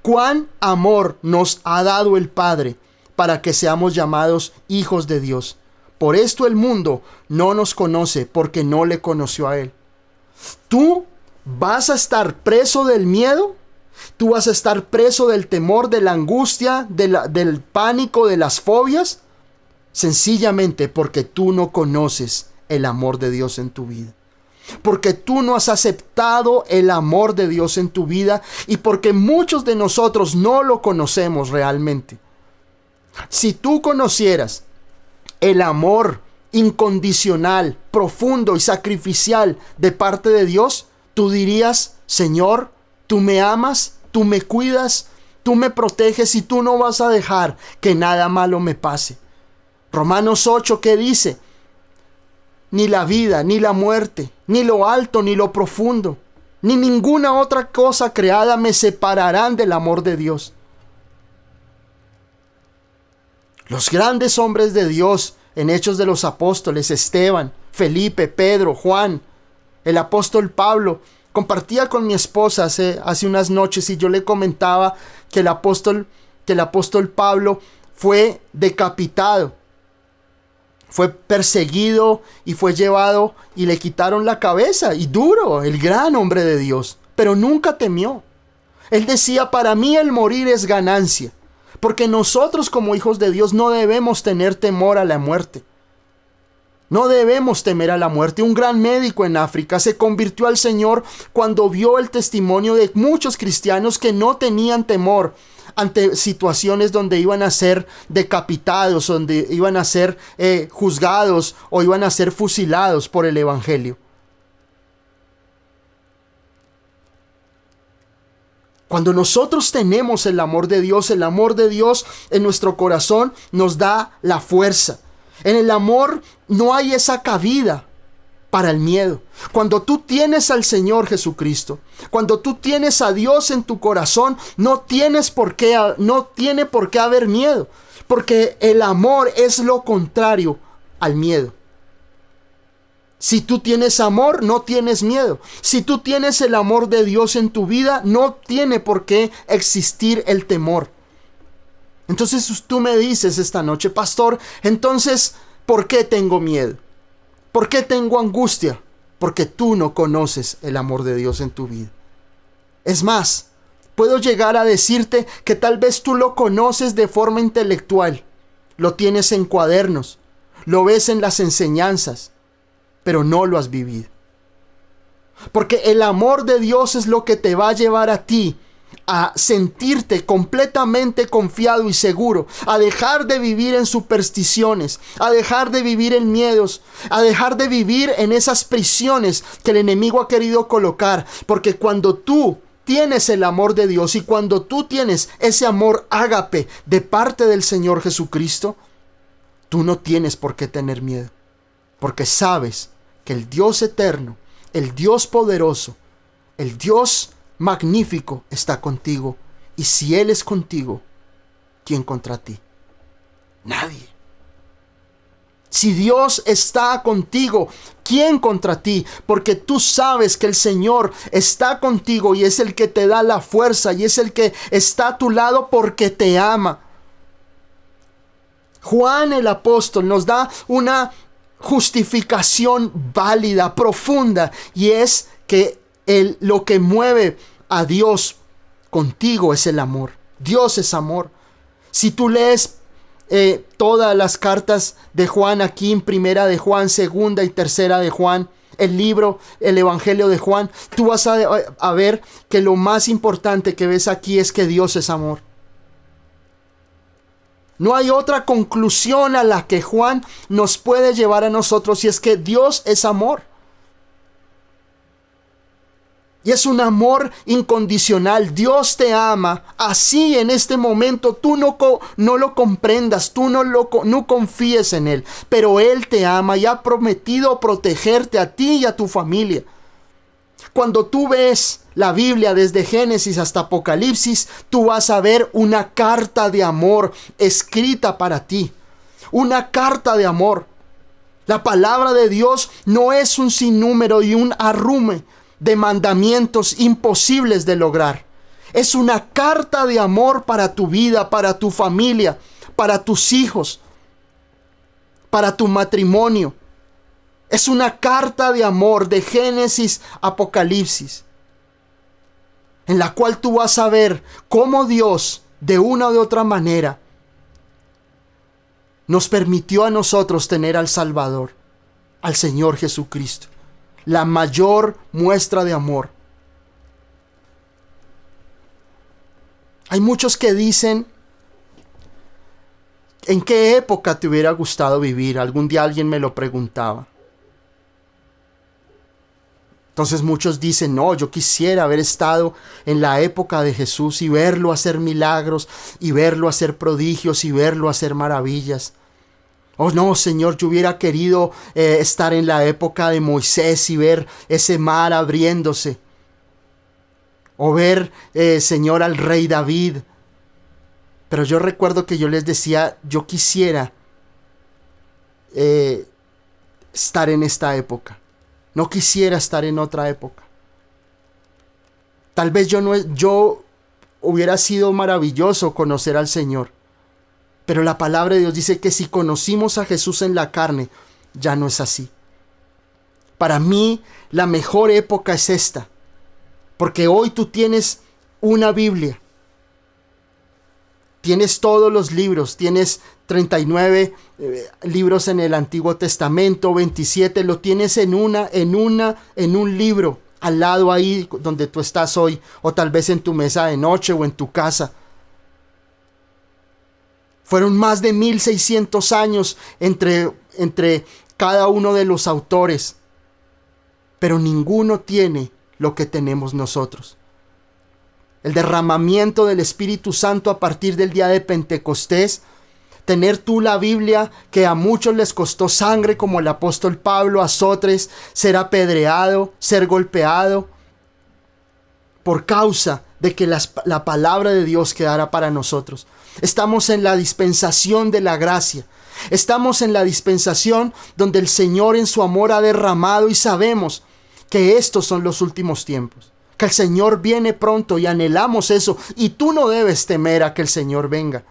cuán amor nos ha dado el Padre para que seamos llamados hijos de Dios. Por esto el mundo no nos conoce porque no le conoció a Él. Tú vas a estar preso del miedo, tú vas a estar preso del temor, de la angustia, del pánico, de las fobias, sencillamente porque tú no conoces el amor de Dios en tu vida. Porque tú no has aceptado el amor de Dios en tu vida y porque muchos de nosotros no lo conocemos realmente. Si tú conocieras el amor incondicional, profundo y sacrificial de parte de Dios, tú dirías, Señor, tú me amas, tú me cuidas, tú me proteges y tú no vas a dejar que nada malo me pase. Romanos 8, ¿qué dice? Ni la vida, ni la muerte, ni lo alto, ni lo profundo, ni ninguna otra cosa creada me separarán del amor de Dios. Los grandes hombres de Dios en Hechos de los Apóstoles, Esteban, Felipe, Pedro, Juan, el apóstol Pablo, compartía con mi esposa hace unas noches y yo le comentaba que el apóstol Pablo fue decapitado. Fue perseguido y fue llevado y le quitaron la cabeza. Y duro, el gran hombre de Dios. Pero nunca temió. Él decía, para mí el morir es ganancia. Porque nosotros como hijos de Dios no debemos tener temor a la muerte. No debemos temer a la muerte. Un gran médico en África se convirtió al Señor cuando vio el testimonio de muchos cristianos que no tenían temor ante situaciones donde iban a ser decapitados, donde iban a ser juzgados o iban a ser fusilados por el Evangelio. Cuando nosotros tenemos el amor de Dios en nuestro corazón nos da la fuerza. En el amor no hay esa cabida para el miedo. Cuando tú tienes al Señor Jesucristo, cuando tú tienes a Dios en tu corazón, no tiene por qué haber miedo, porque el amor es lo contrario al miedo. Si tú tienes amor, no tienes miedo. Si tú tienes el amor de Dios en tu vida, no tiene por qué existir el temor. Entonces tú me dices esta noche, pastor, entonces, ¿por qué tengo miedo? ¿Por qué tengo angustia? Porque tú no conoces el amor de Dios en tu vida. Es más, puedo llegar a decirte que tal vez tú lo conoces de forma intelectual. Lo tienes en cuadernos, lo ves en las enseñanzas, pero no lo has vivido. Porque el amor de Dios es lo que te va a llevar a ti a sentirte completamente confiado y seguro, a dejar de vivir en supersticiones, a dejar de vivir en miedos, a dejar de vivir en esas prisiones que el enemigo ha querido colocar. Porque cuando tú tienes el amor de Dios y cuando tú tienes ese amor ágape de parte del Señor Jesucristo, tú no tienes por qué tener miedo, porque sabes que el Dios eterno, el Dios poderoso, el Dios magnífico está contigo. Y si Él es contigo, ¿quién contra ti? Nadie. Si Dios está contigo, ¿quién contra ti? Porque tú sabes que el Señor está contigo y es el que te da la fuerza y es el que está a tu lado porque te ama. Juan el apóstol nos da una justificación válida, profunda, y es que lo que mueve a Dios contigo es el amor. Dios es amor. Si tú lees todas las cartas de Juan aquí en Primera de Juan, Segunda y Tercera de Juan, el Evangelio de Juan, tú vas a ver que lo más importante que ves aquí es que Dios es amor. No hay otra conclusión a la que Juan nos puede llevar a nosotros, y es que Dios es amor. Y es un amor incondicional. Dios te ama. Así en este momento tú no lo comprendas, tú no confíes en Él. Pero Él te ama y ha prometido protegerte a ti y a tu familia. Cuando tú ves la Biblia desde Génesis hasta Apocalipsis, tú vas a ver una carta de amor escrita para ti. Una carta de amor. La palabra de Dios no es un sinnúmero y un arrume de mandamientos imposibles de lograr. Es una carta de amor para tu vida, para tu familia, para tus hijos, para tu matrimonio. Es una carta de amor de Génesis a Apocalipsis, en la cual tú vas a ver cómo Dios, de una u de otra manera, nos permitió a nosotros tener al Salvador, al Señor Jesucristo. La mayor muestra de amor. Hay muchos que dicen, ¿en qué época te hubiera gustado vivir? Algún día alguien me lo preguntaba. Entonces muchos dicen, no, yo quisiera haber estado en la época de Jesús y verlo hacer milagros, y verlo hacer prodigios, y verlo hacer maravillas. Oh no, Señor, yo hubiera querido estar en la época de Moisés y ver ese mar abriéndose. O ver, Señor, al rey David. Pero yo recuerdo que yo les decía, yo quisiera estar en esta época. No quisiera estar en otra época. Tal vez yo hubiera sido maravilloso conocer al Señor. Pero la palabra de Dios dice que si conocimos a Jesús en la carne, ya no es así. Para mí, la mejor época es esta. Porque hoy tú tienes una Biblia. Tienes todos los libros. Tienes 39 libros en el Antiguo Testamento, 27. Lo tienes en un libro, al lado ahí donde tú estás hoy. O tal vez en tu mesa de noche o en tu casa. Fueron más de 1600 años entre cada uno de los autores. Pero ninguno tiene lo que tenemos nosotros. El derramamiento del Espíritu Santo a partir del día de Pentecostés. Tener tú la Biblia que a muchos les costó sangre, como el apóstol Pablo, azotes, ser apedreado, ser golpeado, por causa de que la palabra de Dios quedara para nosotros. Estamos en la dispensación de la gracia. Estamos en la dispensación donde el Señor en su amor ha derramado y sabemos que estos son los últimos tiempos, que el Señor viene pronto y anhelamos eso. Y tú no debes temer a que el Señor venga,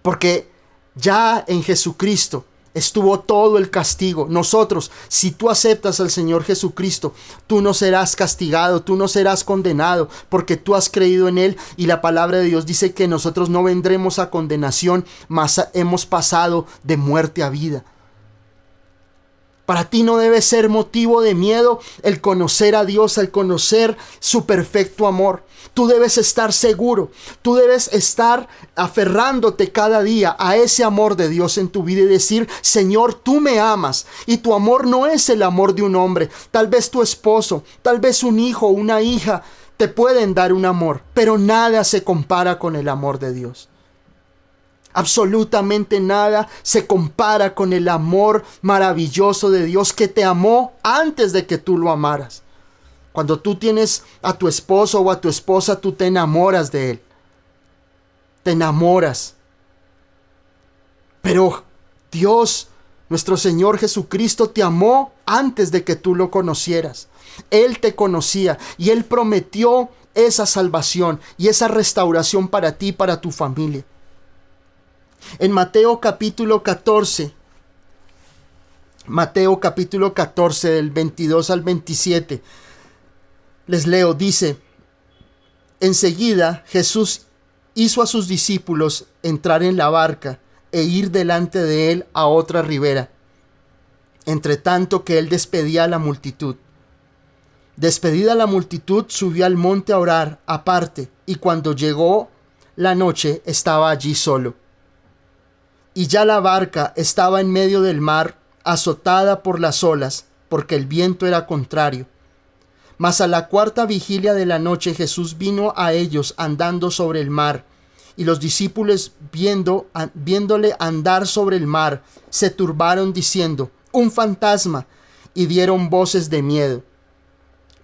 porque ya en Jesucristo estuvo todo el castigo. Nosotros, si tú aceptas al Señor Jesucristo, tú no serás castigado, tú no serás condenado, porque tú has creído en Él, y la palabra de Dios dice que nosotros no vendremos a condenación, mas hemos pasado de muerte a vida. Para ti no debe ser motivo de miedo el conocer a Dios, el conocer su perfecto amor. Tú debes estar seguro, tú debes estar aferrándote cada día a ese amor de Dios en tu vida y decir: Señor, tú me amas, y tu amor no es el amor de un hombre. Tal vez tu esposo, tal vez un hijo o una hija te pueden dar un amor, pero nada se compara con el amor de Dios. Absolutamente nada se compara con el amor maravilloso de Dios, que te amó antes de que tú lo amaras. Cuando tú tienes a tu esposo o a tu esposa, tú te enamoras de él. Te enamoras. Pero Dios, nuestro Señor Jesucristo, te amó antes de que tú lo conocieras. Él te conocía y Él prometió esa salvación y esa restauración para ti y para tu familia. En Mateo capítulo 14, del 22 al 27, les leo, dice: enseguida Jesús hizo a sus discípulos entrar en la barca e ir delante de él a otra ribera, entre tanto que él despedía a la multitud. Despedida la multitud, subió al monte a orar aparte, y cuando llegó la noche estaba allí solo. Y ya la barca estaba en medio del mar, azotada por las olas, porque el viento era contrario. Mas a la cuarta vigilia de la noche Jesús vino a ellos andando sobre el mar, y los discípulos viéndole andar sobre el mar, se turbaron diciendo: un fantasma, y dieron voces de miedo.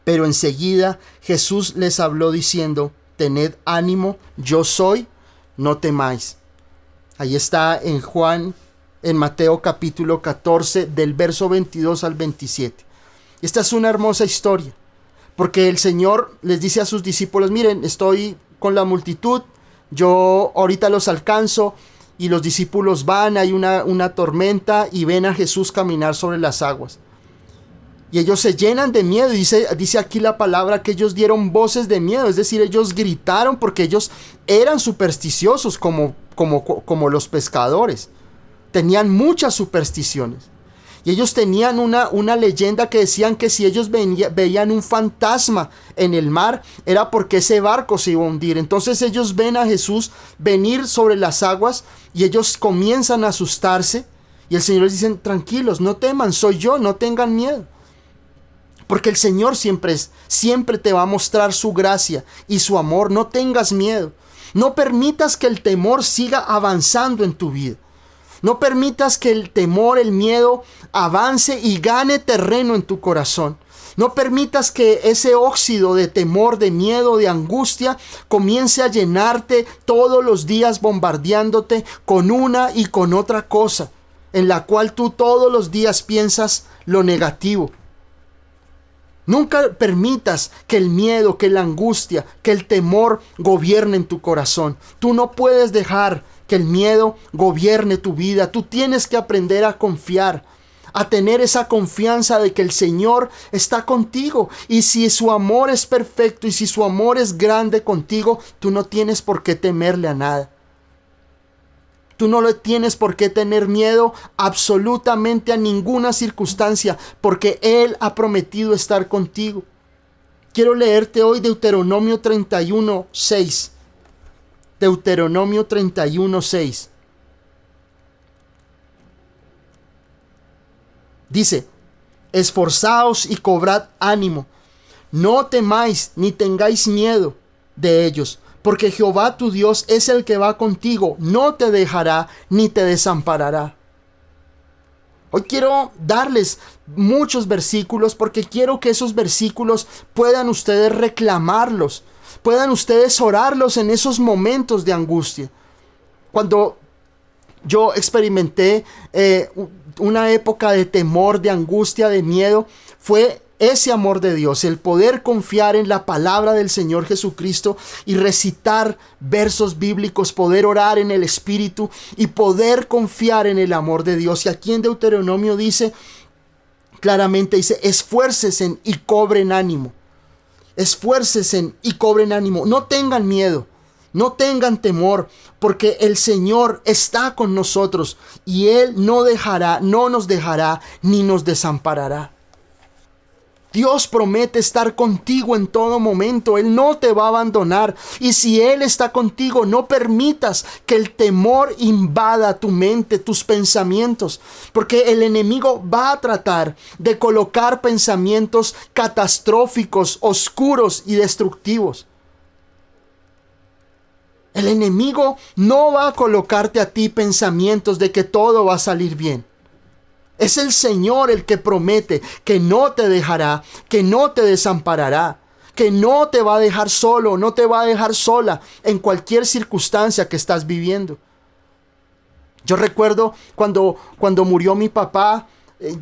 Pero enseguida Jesús les habló diciendo: tened ánimo, yo soy, no temáis. Ahí está en Mateo capítulo 14, del verso 22 al 27. Esta es una hermosa historia, porque el Señor les dice a sus discípulos: miren, estoy con la multitud, yo ahorita los alcanzo. Y los discípulos van, hay una tormenta, y ven a Jesús caminar sobre las aguas. Y ellos se llenan de miedo. Dice aquí la palabra que ellos dieron voces de miedo, es decir, ellos gritaron, porque ellos eran supersticiosos como los pescadores. Tenían muchas supersticiones. Y ellos tenían una leyenda que decían que si ellos veían un fantasma en el mar, era porque ese barco se iba a hundir. Entonces ellos ven a Jesús venir sobre las aguas y ellos comienzan a asustarse. Y el Señor les dice: tranquilos, no teman, soy yo, no tengan miedo. Porque el Señor siempre te va a mostrar su gracia y su amor. No tengas miedo. No permitas que el temor siga avanzando en tu vida. No permitas que el temor, el miedo, avance y gane terreno en tu corazón. No permitas que ese óxido de temor, de miedo, de angustia comience a llenarte todos los días, bombardeándote con una y con otra cosa, en la cual tú todos los días piensas lo negativo. Nunca permitas que el miedo, que la angustia, que el temor gobierne en tu corazón. Tú no puedes dejar que el miedo gobierne tu vida. Tú tienes que aprender a confiar, a tener esa confianza de que el Señor está contigo. Y si su amor es perfecto y si su amor es grande contigo, tú no tienes por qué temerle a nada. Tú no le tienes por qué tener miedo absolutamente a ninguna circunstancia, porque Él ha prometido estar contigo. Quiero leerte hoy Deuteronomio 31:6. Deuteronomio 31:6. Dice: esforzaos y cobrad ánimo, no temáis ni tengáis miedo de ellos, porque Jehová tu Dios es el que va contigo, no te dejará ni te desamparará. Hoy quiero darles muchos versículos, porque quiero que esos versículos puedan ustedes reclamarlos, puedan ustedes orarlos en esos momentos de angustia. Cuando yo experimenté una época de temor, de angustia, de miedo. Fue ese amor de Dios, el poder confiar en la palabra del Señor Jesucristo y recitar versos bíblicos, poder orar en el Espíritu y poder confiar en el amor de Dios. Y aquí en Deuteronomio dice, claramente dice, esfuércense y cobren ánimo. Esfuércense y cobren ánimo. No tengan miedo, no tengan temor, porque el Señor está con nosotros y Él no nos dejará ni nos desamparará. Dios promete estar contigo en todo momento. Él no te va a abandonar. Y si Él está contigo, no permitas que el temor invada tu mente, tus pensamientos. Porque el enemigo va a tratar de colocar pensamientos catastróficos, oscuros y destructivos. El enemigo no va a colocarte a ti pensamientos de que todo va a salir bien. Es el Señor el que promete que no te dejará, que no te desamparará, que no te va a dejar solo, no te va a dejar sola en cualquier circunstancia que estás viviendo. Yo recuerdo cuando murió mi papá,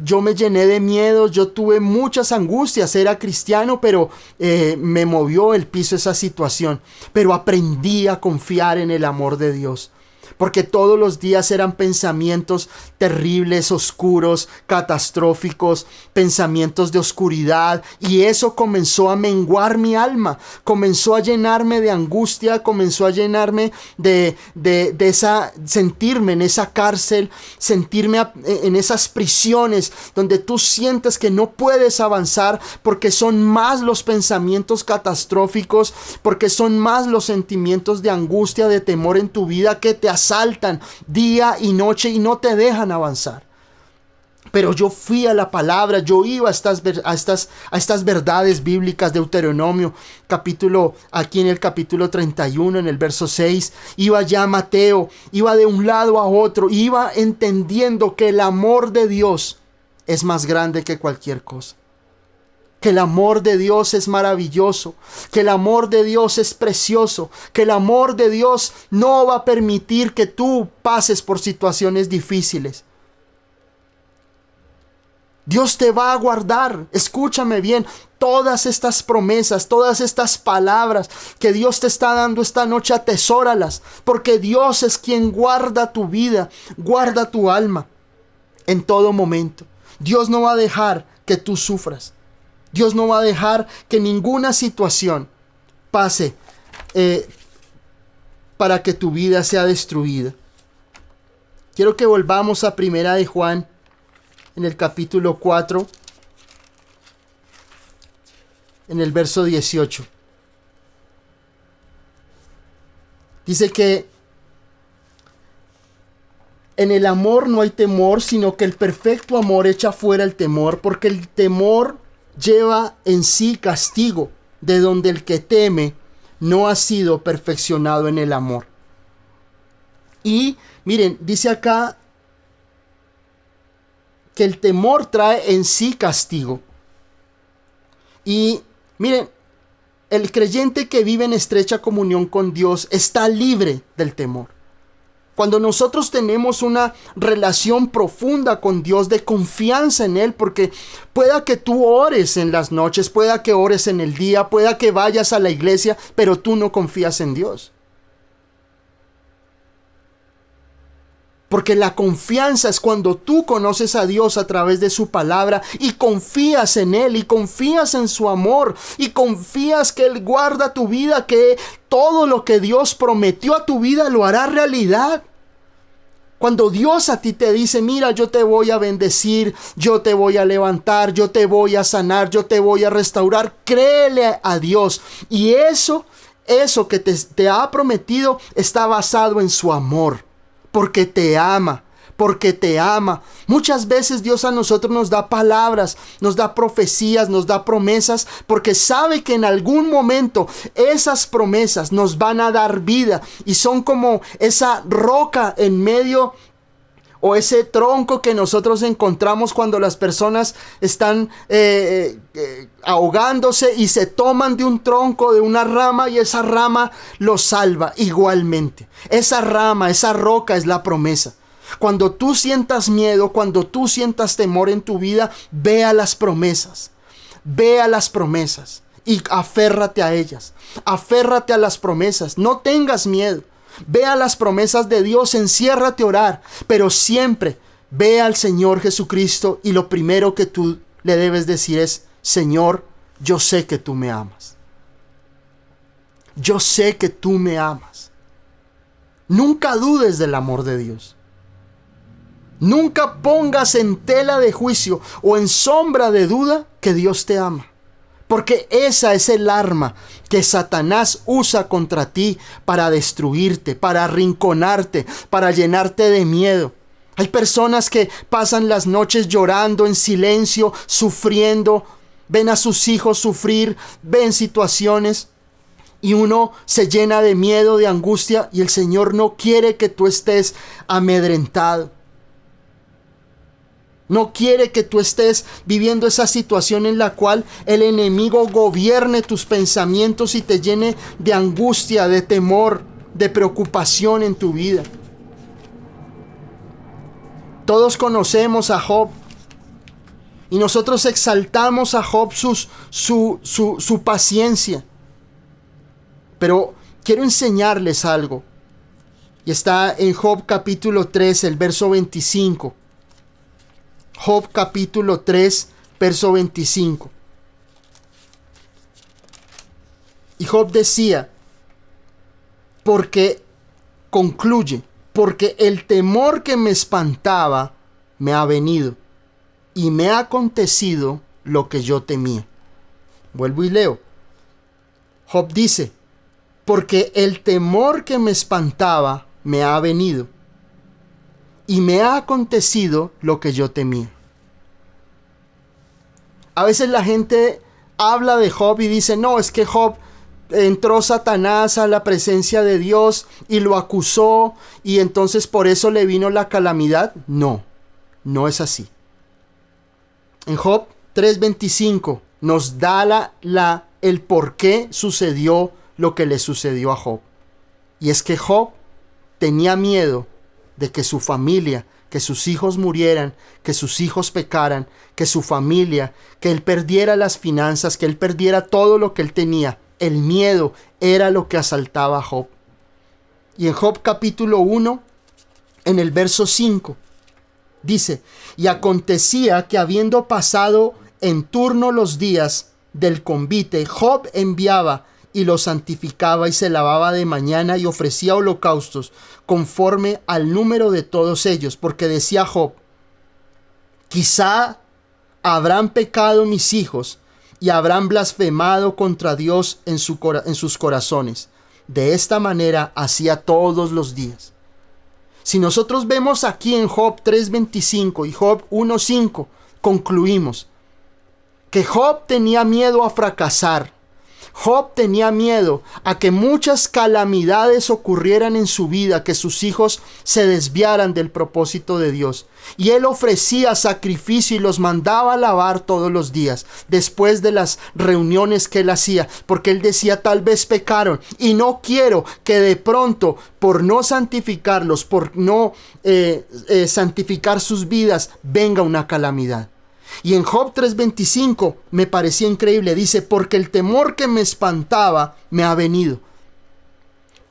yo me llené de miedos, yo tuve muchas angustias, era cristiano, pero me movió el piso esa situación. Pero aprendí a confiar en el amor de Dios. Porque todos los días eran pensamientos terribles, oscuros, catastróficos, pensamientos de oscuridad. Y eso comenzó a menguar mi alma, comenzó a llenarme de angustia, comenzó a llenarme de sentirme en esa cárcel, sentirme en esas prisiones donde tú sientes que no puedes avanzar porque son más los pensamientos catastróficos, porque son más los sentimientos de angustia, de temor en tu vida que te asaltan día y noche y no te dejan avanzar. Pero yo fui a la palabra, yo iba a estas verdades bíblicas. Deuteronomio, aquí en el capítulo 31, en el verso 6, iba ya a Mateo, iba de un lado a otro, iba entendiendo que el amor de Dios es más grande que cualquier cosa. Que el amor de Dios es maravilloso, que el amor de Dios es precioso, que el amor de Dios no va a permitir que tú pases por situaciones difíciles. Dios te va a guardar. Escúchame bien, todas estas promesas, todas estas palabras que Dios te está dando esta noche, atesóralas, porque Dios es quien guarda tu vida, guarda tu alma en todo momento. Dios no va a dejar que tú sufras. Dios no va a dejar que ninguna situación pase para que tu vida sea destruida. Quiero que volvamos a Primera de Juan, en el capítulo 4, en el verso 18. Dice que en el amor no hay temor, sino que el perfecto amor echa fuera el temor, porque el temor lleva en sí castigo, de donde el que teme no ha sido perfeccionado en el amor. Y miren, dice acá que el temor trae en sí castigo. Y miren, el creyente que vive en estrecha comunión con Dios está libre del temor. Cuando nosotros tenemos una relación profunda con Dios, de confianza en Él, porque pueda que tú ores en las noches, pueda que ores en el día, pueda que vayas a la iglesia, pero tú no confías en Dios. Porque la confianza es cuando tú conoces a Dios a través de su palabra y confías en Él y confías en su amor y confías que Él guarda tu vida, que todo lo que Dios prometió a tu vida lo hará realidad. Cuando Dios a ti te dice, mira, yo te voy a bendecir, yo te voy a levantar, yo te voy a sanar, yo te voy a restaurar, créele a Dios. Y eso que te ha prometido está basado en su amor, porque te ama. Porque te ama. Muchas veces Dios a nosotros nos da palabras, nos da profecías, nos da promesas, porque sabe que en algún momento esas promesas nos van a dar vida y son como esa roca en medio, o ese tronco que nosotros encontramos cuando las personas están ahogándose y se toman de un tronco, de una rama, y esa rama los salva igualmente. Esa rama, esa roca es la promesa. Cuando tú sientas miedo, cuando tú sientas temor en tu vida, ve a las promesas. Ve a las promesas y aférrate a ellas. Aférrate a las promesas. No tengas miedo. Ve a las promesas de Dios, enciérrate a orar, pero siempre ve al Señor Jesucristo y lo primero que tú le debes decir es: Señor, yo sé que tú me amas. Yo sé que tú me amas. Nunca dudes del amor de Dios. Nunca pongas en tela de juicio o en sombra de duda que Dios te ama. Porque esa es el arma que Satanás usa contra ti para destruirte, para arrinconarte, para llenarte de miedo. Hay personas que pasan las noches llorando en silencio, sufriendo, ven a sus hijos sufrir, ven situaciones y uno se llena de miedo, de angustia, y el Señor no quiere que tú estés amedrentado. No quiere que tú estés viviendo esa situación en la cual el enemigo gobierne tus pensamientos y te llene de angustia, de temor, de preocupación en tu vida. Todos conocemos a Job y nosotros exaltamos a Job su paciencia. Pero quiero enseñarles algo. Y está en Job capítulo 3, el verso 25. Job capítulo 3, verso 25. Y Job decía, porque el temor que me espantaba me ha venido, y me ha acontecido lo que yo temía. Vuelvo y leo. Job dice, porque el temor que me espantaba me ha venido, y me ha acontecido lo que yo temía. A veces la gente habla de Job y dice, no, es que Job entró Satanás a la presencia de Dios y lo acusó y entonces por eso le vino la calamidad. No, no es así. En Job 3:25 nos da el por qué sucedió lo que le sucedió a Job. Y es que Job tenía miedo de que su familia, que sus hijos murieran, que sus hijos pecaran, que su familia, que él perdiera las finanzas, que él perdiera todo lo que él tenía. El miedo era lo que asaltaba a Job. Y en Job capítulo 1, en el verso 5, dice, y acontecía que habiendo pasado en turno los días del convite, Job enviaba y lo santificaba y se lavaba de mañana y ofrecía holocaustos conforme al número de todos ellos, porque decía Job, quizá habrán pecado mis hijos y habrán blasfemado contra Dios en sus corazones. De esta manera hacía todos los días. Si nosotros vemos aquí en Job 3:25 y Job 1:5, concluimos que Job tenía miedo a fracasar. Job tenía miedo a que muchas calamidades ocurrieran en su vida, que sus hijos se desviaran del propósito de Dios. Y él ofrecía sacrificio y los mandaba a lavar todos los días, después de las reuniones que él hacía, porque él decía, tal vez pecaron, y no quiero que de pronto, por no santificarlos, por no santificar sus vidas, venga una calamidad. Y en Job 3:25 me parecía increíble, dice, porque el temor que me espantaba me ha venido.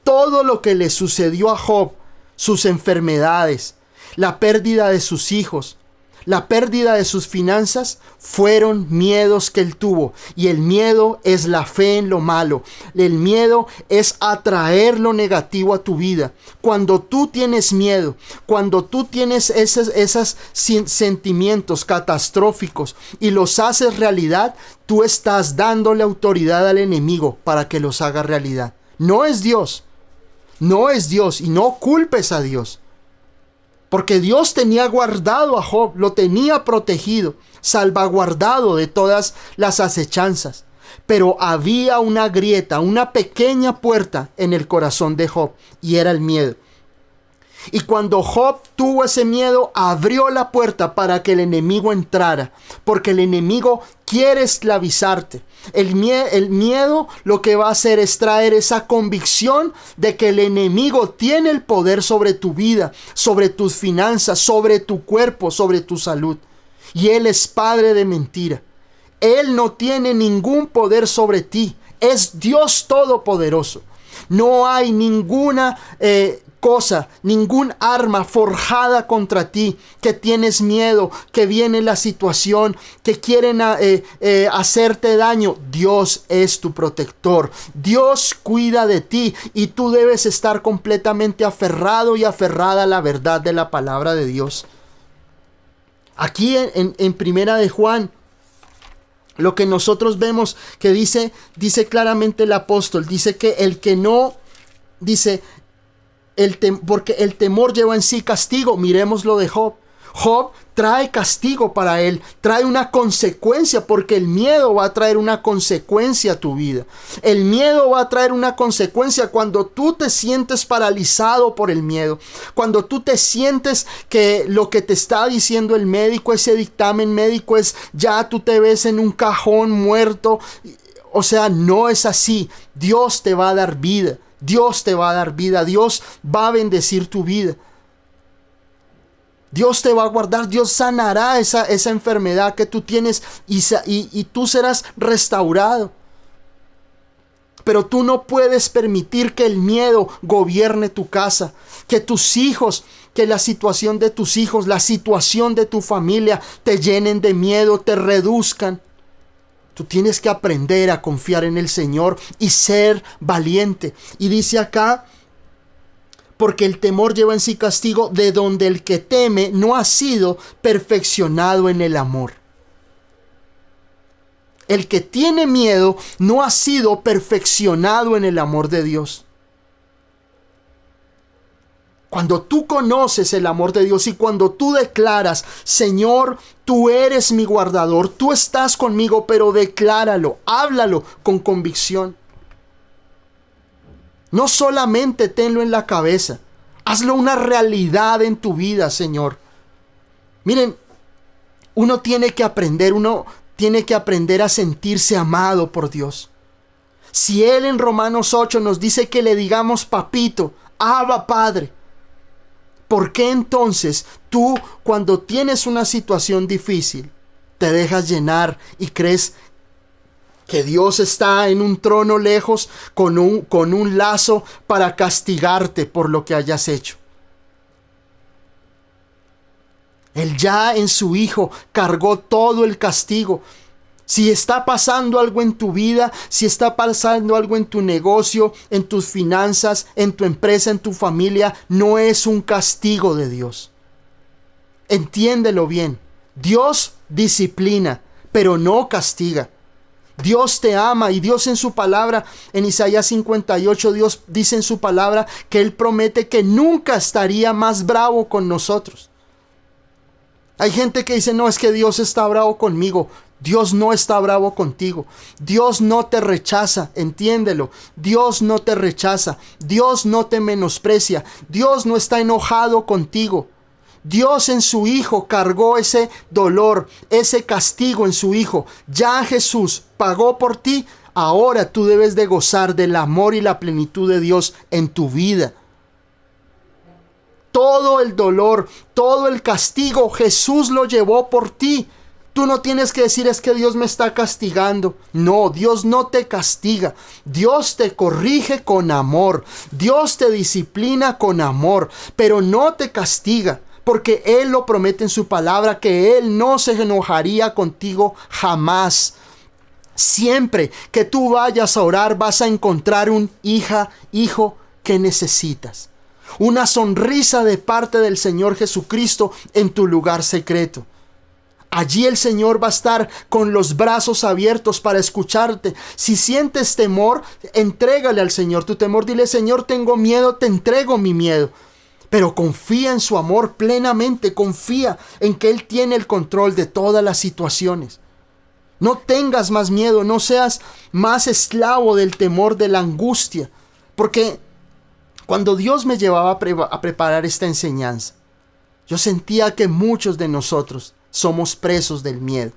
Todo lo que le sucedió a Job, sus enfermedades, la pérdida de sus hijos, la pérdida de sus finanzas, fueron miedos que él tuvo. Y el miedo es la fe en lo malo. El miedo es atraer lo negativo a tu vida. Cuando tú tienes miedo, cuando tú tienes esos sentimientos catastróficos y los haces realidad, tú estás dándole autoridad al enemigo para que los haga realidad. No es Dios. No es Dios, y no culpes a Dios. Porque Dios tenía guardado a Job, lo tenía protegido, salvaguardado de todas las acechanzas. Pero había una grieta, una pequeña puerta en el corazón de Job, y era el miedo. Y cuando Job tuvo ese miedo, abrió la puerta para que el enemigo entrara, porque el enemigo quiere esclavizarte. El miedo lo que va a hacer es traer esa convicción de que el enemigo tiene el poder sobre tu vida, sobre tus finanzas, sobre tu cuerpo, sobre tu salud. Y él es padre de mentira. Él no tiene ningún poder sobre ti. Es Dios todopoderoso. No hay ninguna cosa, ningún arma forjada contra ti, que tienes miedo, que viene la situación, que quieren hacerte daño. Dios es tu protector. Dios cuida de ti y tú debes estar completamente aferrado y aferrada a la verdad de la palabra de Dios. Aquí en Primera de Juan, lo que nosotros vemos que dice claramente el apóstol, dice que el que no, dice, porque el temor lleva en sí castigo. Miremos lo de Job. Job trae castigo para él, trae una consecuencia, porque el miedo va a traer una consecuencia a tu vida. El miedo va a traer una consecuencia cuando tú te sientes paralizado por el miedo, cuando tú te sientes que lo que te está diciendo el médico, ese dictamen médico es ya tú te ves en un cajón muerto. O sea, no es así. Dios te va a dar vida. Dios te va a dar vida. Dios va a bendecir tu vida. Dios te va a guardar. Dios sanará esa enfermedad que tú tienes y tú serás restaurado. Pero tú no puedes permitir que el miedo gobierne tu casa, que tus hijos, que la situación de tus hijos, la situación de tu familia te llenen de miedo, te reduzcan. Tú tienes que aprender a confiar en el Señor y ser valiente. Y dice acá, porque el temor lleva en sí castigo, de donde el que teme no ha sido perfeccionado en el amor. El que tiene miedo no ha sido perfeccionado en el amor de Dios. Cuando tú conoces el amor de Dios y cuando tú declaras, Señor, tú eres mi guardador, tú estás conmigo, pero decláralo, háblalo con convicción. No solamente tenlo en la cabeza, hazlo una realidad en tu vida, Señor. Miren, uno tiene que aprender a sentirse amado por Dios. Si Él en Romanos 8 nos dice que le digamos papito, Abba Padre, ¿por qué entonces tú, cuando tienes una situación difícil, te dejas llenar y crees que Dios está en un trono lejos con un lazo para castigarte por lo que hayas hecho? Él ya en su Hijo cargó todo el castigo. Si está pasando algo en tu vida, si está pasando algo en tu negocio, en tus finanzas, en tu empresa, en tu familia, no es un castigo de Dios. Entiéndelo bien. Dios disciplina, pero no castiga. Dios te ama y Dios en su palabra, en Isaías 58, Dios dice en su palabra que Él promete que nunca estaría más bravo con nosotros. Hay gente que dice, no, es que Dios está bravo conmigo. Dios no está bravo contigo. Dios no te rechaza, entiéndelo. Dios no te rechaza. Dios no te menosprecia. Dios no está enojado contigo. Dios en su Hijo cargó ese dolor, ese castigo en su Hijo. Ya Jesús pagó por ti. Ahora tú debes de gozar del amor y la plenitud de Dios en tu vida. Todo el dolor, todo el castigo, Jesús lo llevó por ti. Tú no tienes que decir, es que Dios me está castigando. No, Dios no te castiga. Dios te corrige con amor. Dios te disciplina con amor, pero no te castiga, porque Él lo promete en su palabra que Él no se enojaría contigo jamás. Siempre que tú vayas a orar vas a encontrar un hijo que necesitas. Una sonrisa de parte del Señor Jesucristo en tu lugar secreto. Allí el Señor va a estar con los brazos abiertos para escucharte. Si sientes temor, entrégale al Señor tu temor. Dile, Señor, tengo miedo, te entrego mi miedo. Pero confía en su amor plenamente. Confía en que Él tiene el control de todas las situaciones. No tengas más miedo, no seas más esclavo del temor, de la angustia. Porque Cuando Dios me llevaba a preparar esta enseñanza, yo sentía que muchos de nosotros somos presos del miedo.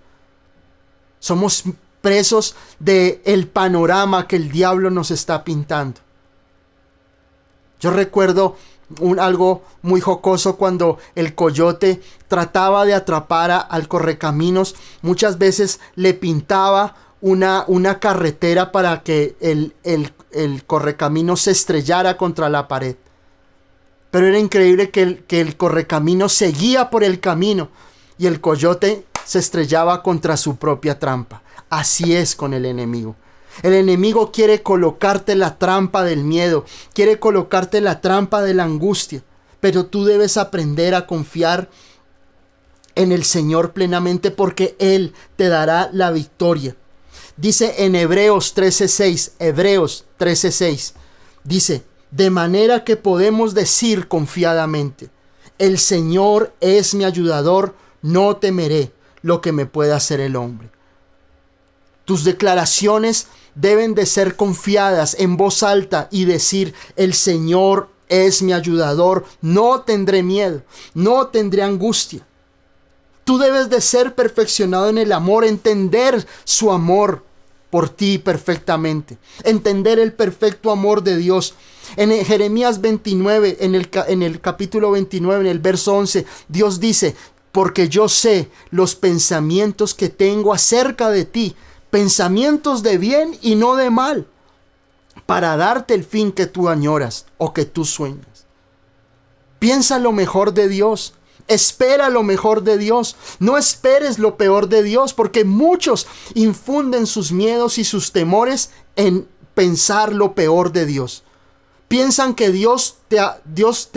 Somos presos del panorama que el diablo nos está pintando. Yo recuerdo algo muy jocoso cuando el coyote trataba de atrapar al correcaminos. Muchas veces le pintaba una carretera para que el correcaminos se estrellara contra la pared. Pero era increíble que el correcaminos seguía por el camino y el coyote se estrellaba contra su propia trampa. Así es con el enemigo. El enemigo quiere colocarte la trampa del miedo, quiere colocarte la trampa de la angustia, pero tú debes aprender a confiar en el Señor plenamente porque Él te dará la victoria. Dice en Hebreos 13:6, dice: de manera que podemos decir confiadamente, el Señor es mi ayudador, no temeré lo que me pueda hacer el hombre. Tus declaraciones deben de ser confiadas en voz alta y decir: el Señor es mi ayudador, no tendré miedo, no tendré angustia. Tú debes de ser perfeccionado en el amor, entender su amor por ti perfectamente, entender el perfecto amor de Dios. En Jeremías 29, en el capítulo 29, en el verso 11, Dios dice: porque yo sé los pensamientos que tengo acerca de ti, pensamientos de bien y no de mal, para darte el fin que tú añoras o que tú sueñas. Piensa lo mejor de Dios. Espera lo mejor de Dios. No esperes lo peor de Dios, porque muchos infunden sus miedos y sus temores en pensar lo peor de Dios. Piensan que Dios te ha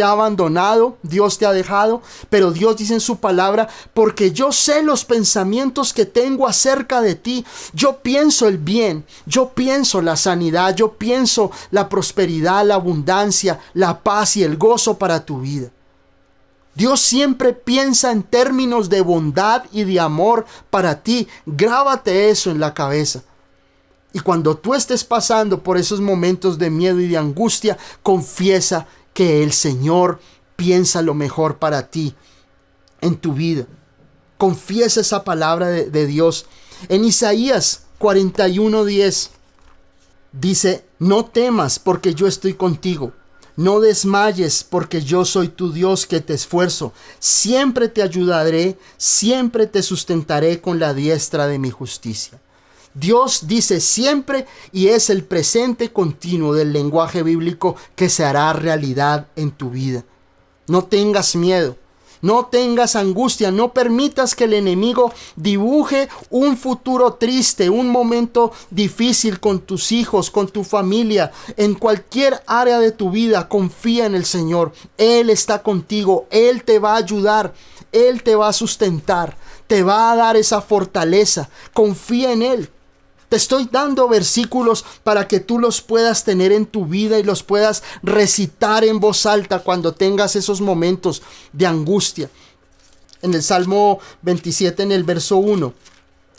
abandonado, Dios te ha dejado, pero Dios dice en su palabra: porque yo sé los pensamientos que tengo acerca de ti. Yo pienso el bien, yo pienso la sanidad, yo pienso la prosperidad, la abundancia, la paz y el gozo para tu vida. Dios siempre piensa en términos de bondad y de amor para ti. Grábate eso en la cabeza. Y cuando tú estés pasando por esos momentos de miedo y de angustia, confiesa que el Señor piensa lo mejor para ti en tu vida. Confiesa esa palabra de Dios. En Isaías 41:10 dice: no temas, porque yo estoy contigo. No desmayes, porque yo soy tu Dios que te esfuerzo. Siempre te ayudaré, siempre te sustentaré con la diestra de mi justicia. Dios dice siempre y es el presente continuo del lenguaje bíblico que se hará realidad en tu vida. No tengas miedo, no tengas angustia, no permitas que el enemigo dibuje un futuro triste, un momento difícil con tus hijos, con tu familia, en cualquier área de tu vida. Confía en el Señor. Él está contigo, Él te va a ayudar, Él te va a sustentar, te va a dar esa fortaleza. Confía en Él. Te estoy dando versículos para que tú los puedas tener en tu vida y los puedas recitar en voz alta cuando tengas esos momentos de angustia. En el Salmo 27, en el verso 1,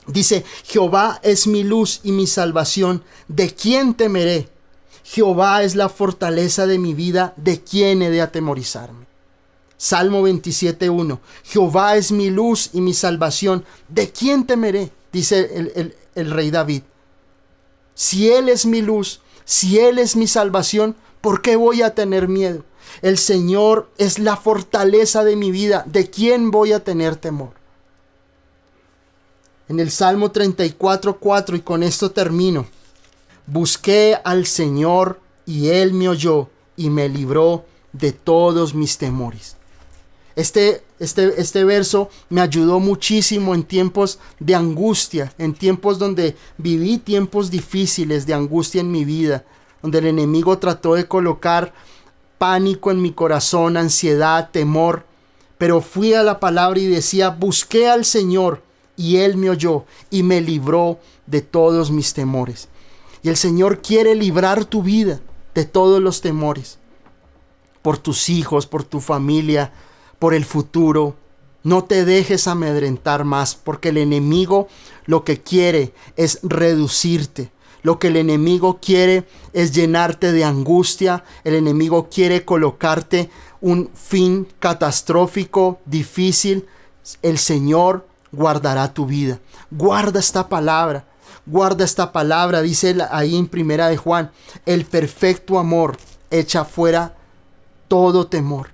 dice: Jehová es mi luz y mi salvación, ¿de quién temeré? Jehová es la fortaleza de mi vida, ¿de quién he de atemorizarme? Salmo 27:1, Jehová es mi luz y mi salvación, ¿de quién temeré? Dice el rey David. Si Él es mi luz, si Él es mi salvación, ¿por qué voy a tener miedo? El Señor es la fortaleza de mi vida, ¿de quién voy a tener temor? En el Salmo 34:4, y con esto termino: busqué al Señor y Él me oyó y me libró de todos mis temores. Este verso me ayudó muchísimo en tiempos de angustia, en tiempos donde viví tiempos difíciles de angustia en mi vida, donde el enemigo trató de colocar pánico en mi corazón, ansiedad, temor. Pero fui a la palabra y decía: busqué al Señor y Él me oyó y me libró de todos mis temores. Y el Señor quiere librar tu vida de todos los temores, por tus hijos, por tu familia, por el futuro. No te dejes amedrentar más, porque el enemigo lo que quiere es reducirte, Lo que el enemigo quiere es llenarte de angustia. El enemigo quiere colocarte un fin catastrófico, difícil. El Señor guardará tu vida. Guarda esta palabra. Guarda esta palabra. Dice ahí en Primera de Juan: el perfecto amor echa fuera todo temor.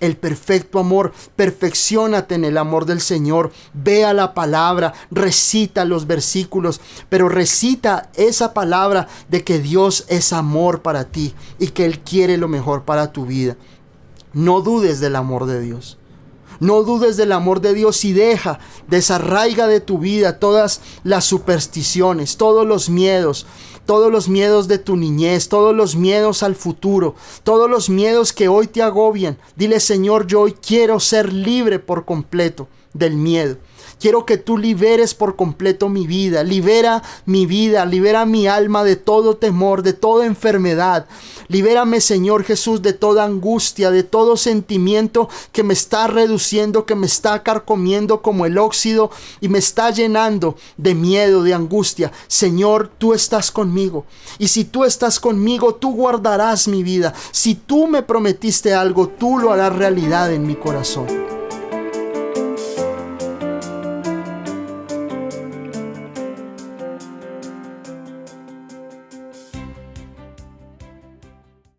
El perfecto amor, perfecciónate en el amor del Señor. Vea la palabra, recita los versículos, pero recita esa palabra de que Dios es amor para ti y que Él quiere lo mejor para tu vida. No dudes del amor de Dios. No dudes del amor de Dios y desarraiga de tu vida todas las supersticiones, todos los miedos de tu niñez, todos los miedos al futuro, todos los miedos que hoy te agobian. Dile: Señor, yo hoy quiero ser libre por completo del miedo. Quiero que tú liberes por completo mi vida, libera mi alma de todo temor, de toda enfermedad. Libérame, Señor Jesús, de toda angustia, de todo sentimiento que me está reduciendo, que me está carcomiendo como el óxido y me está llenando de miedo, de angustia. Señor, tú estás conmigo. Y si tú estás conmigo, tú guardarás mi vida. Si tú me prometiste algo, tú lo harás realidad en mi corazón.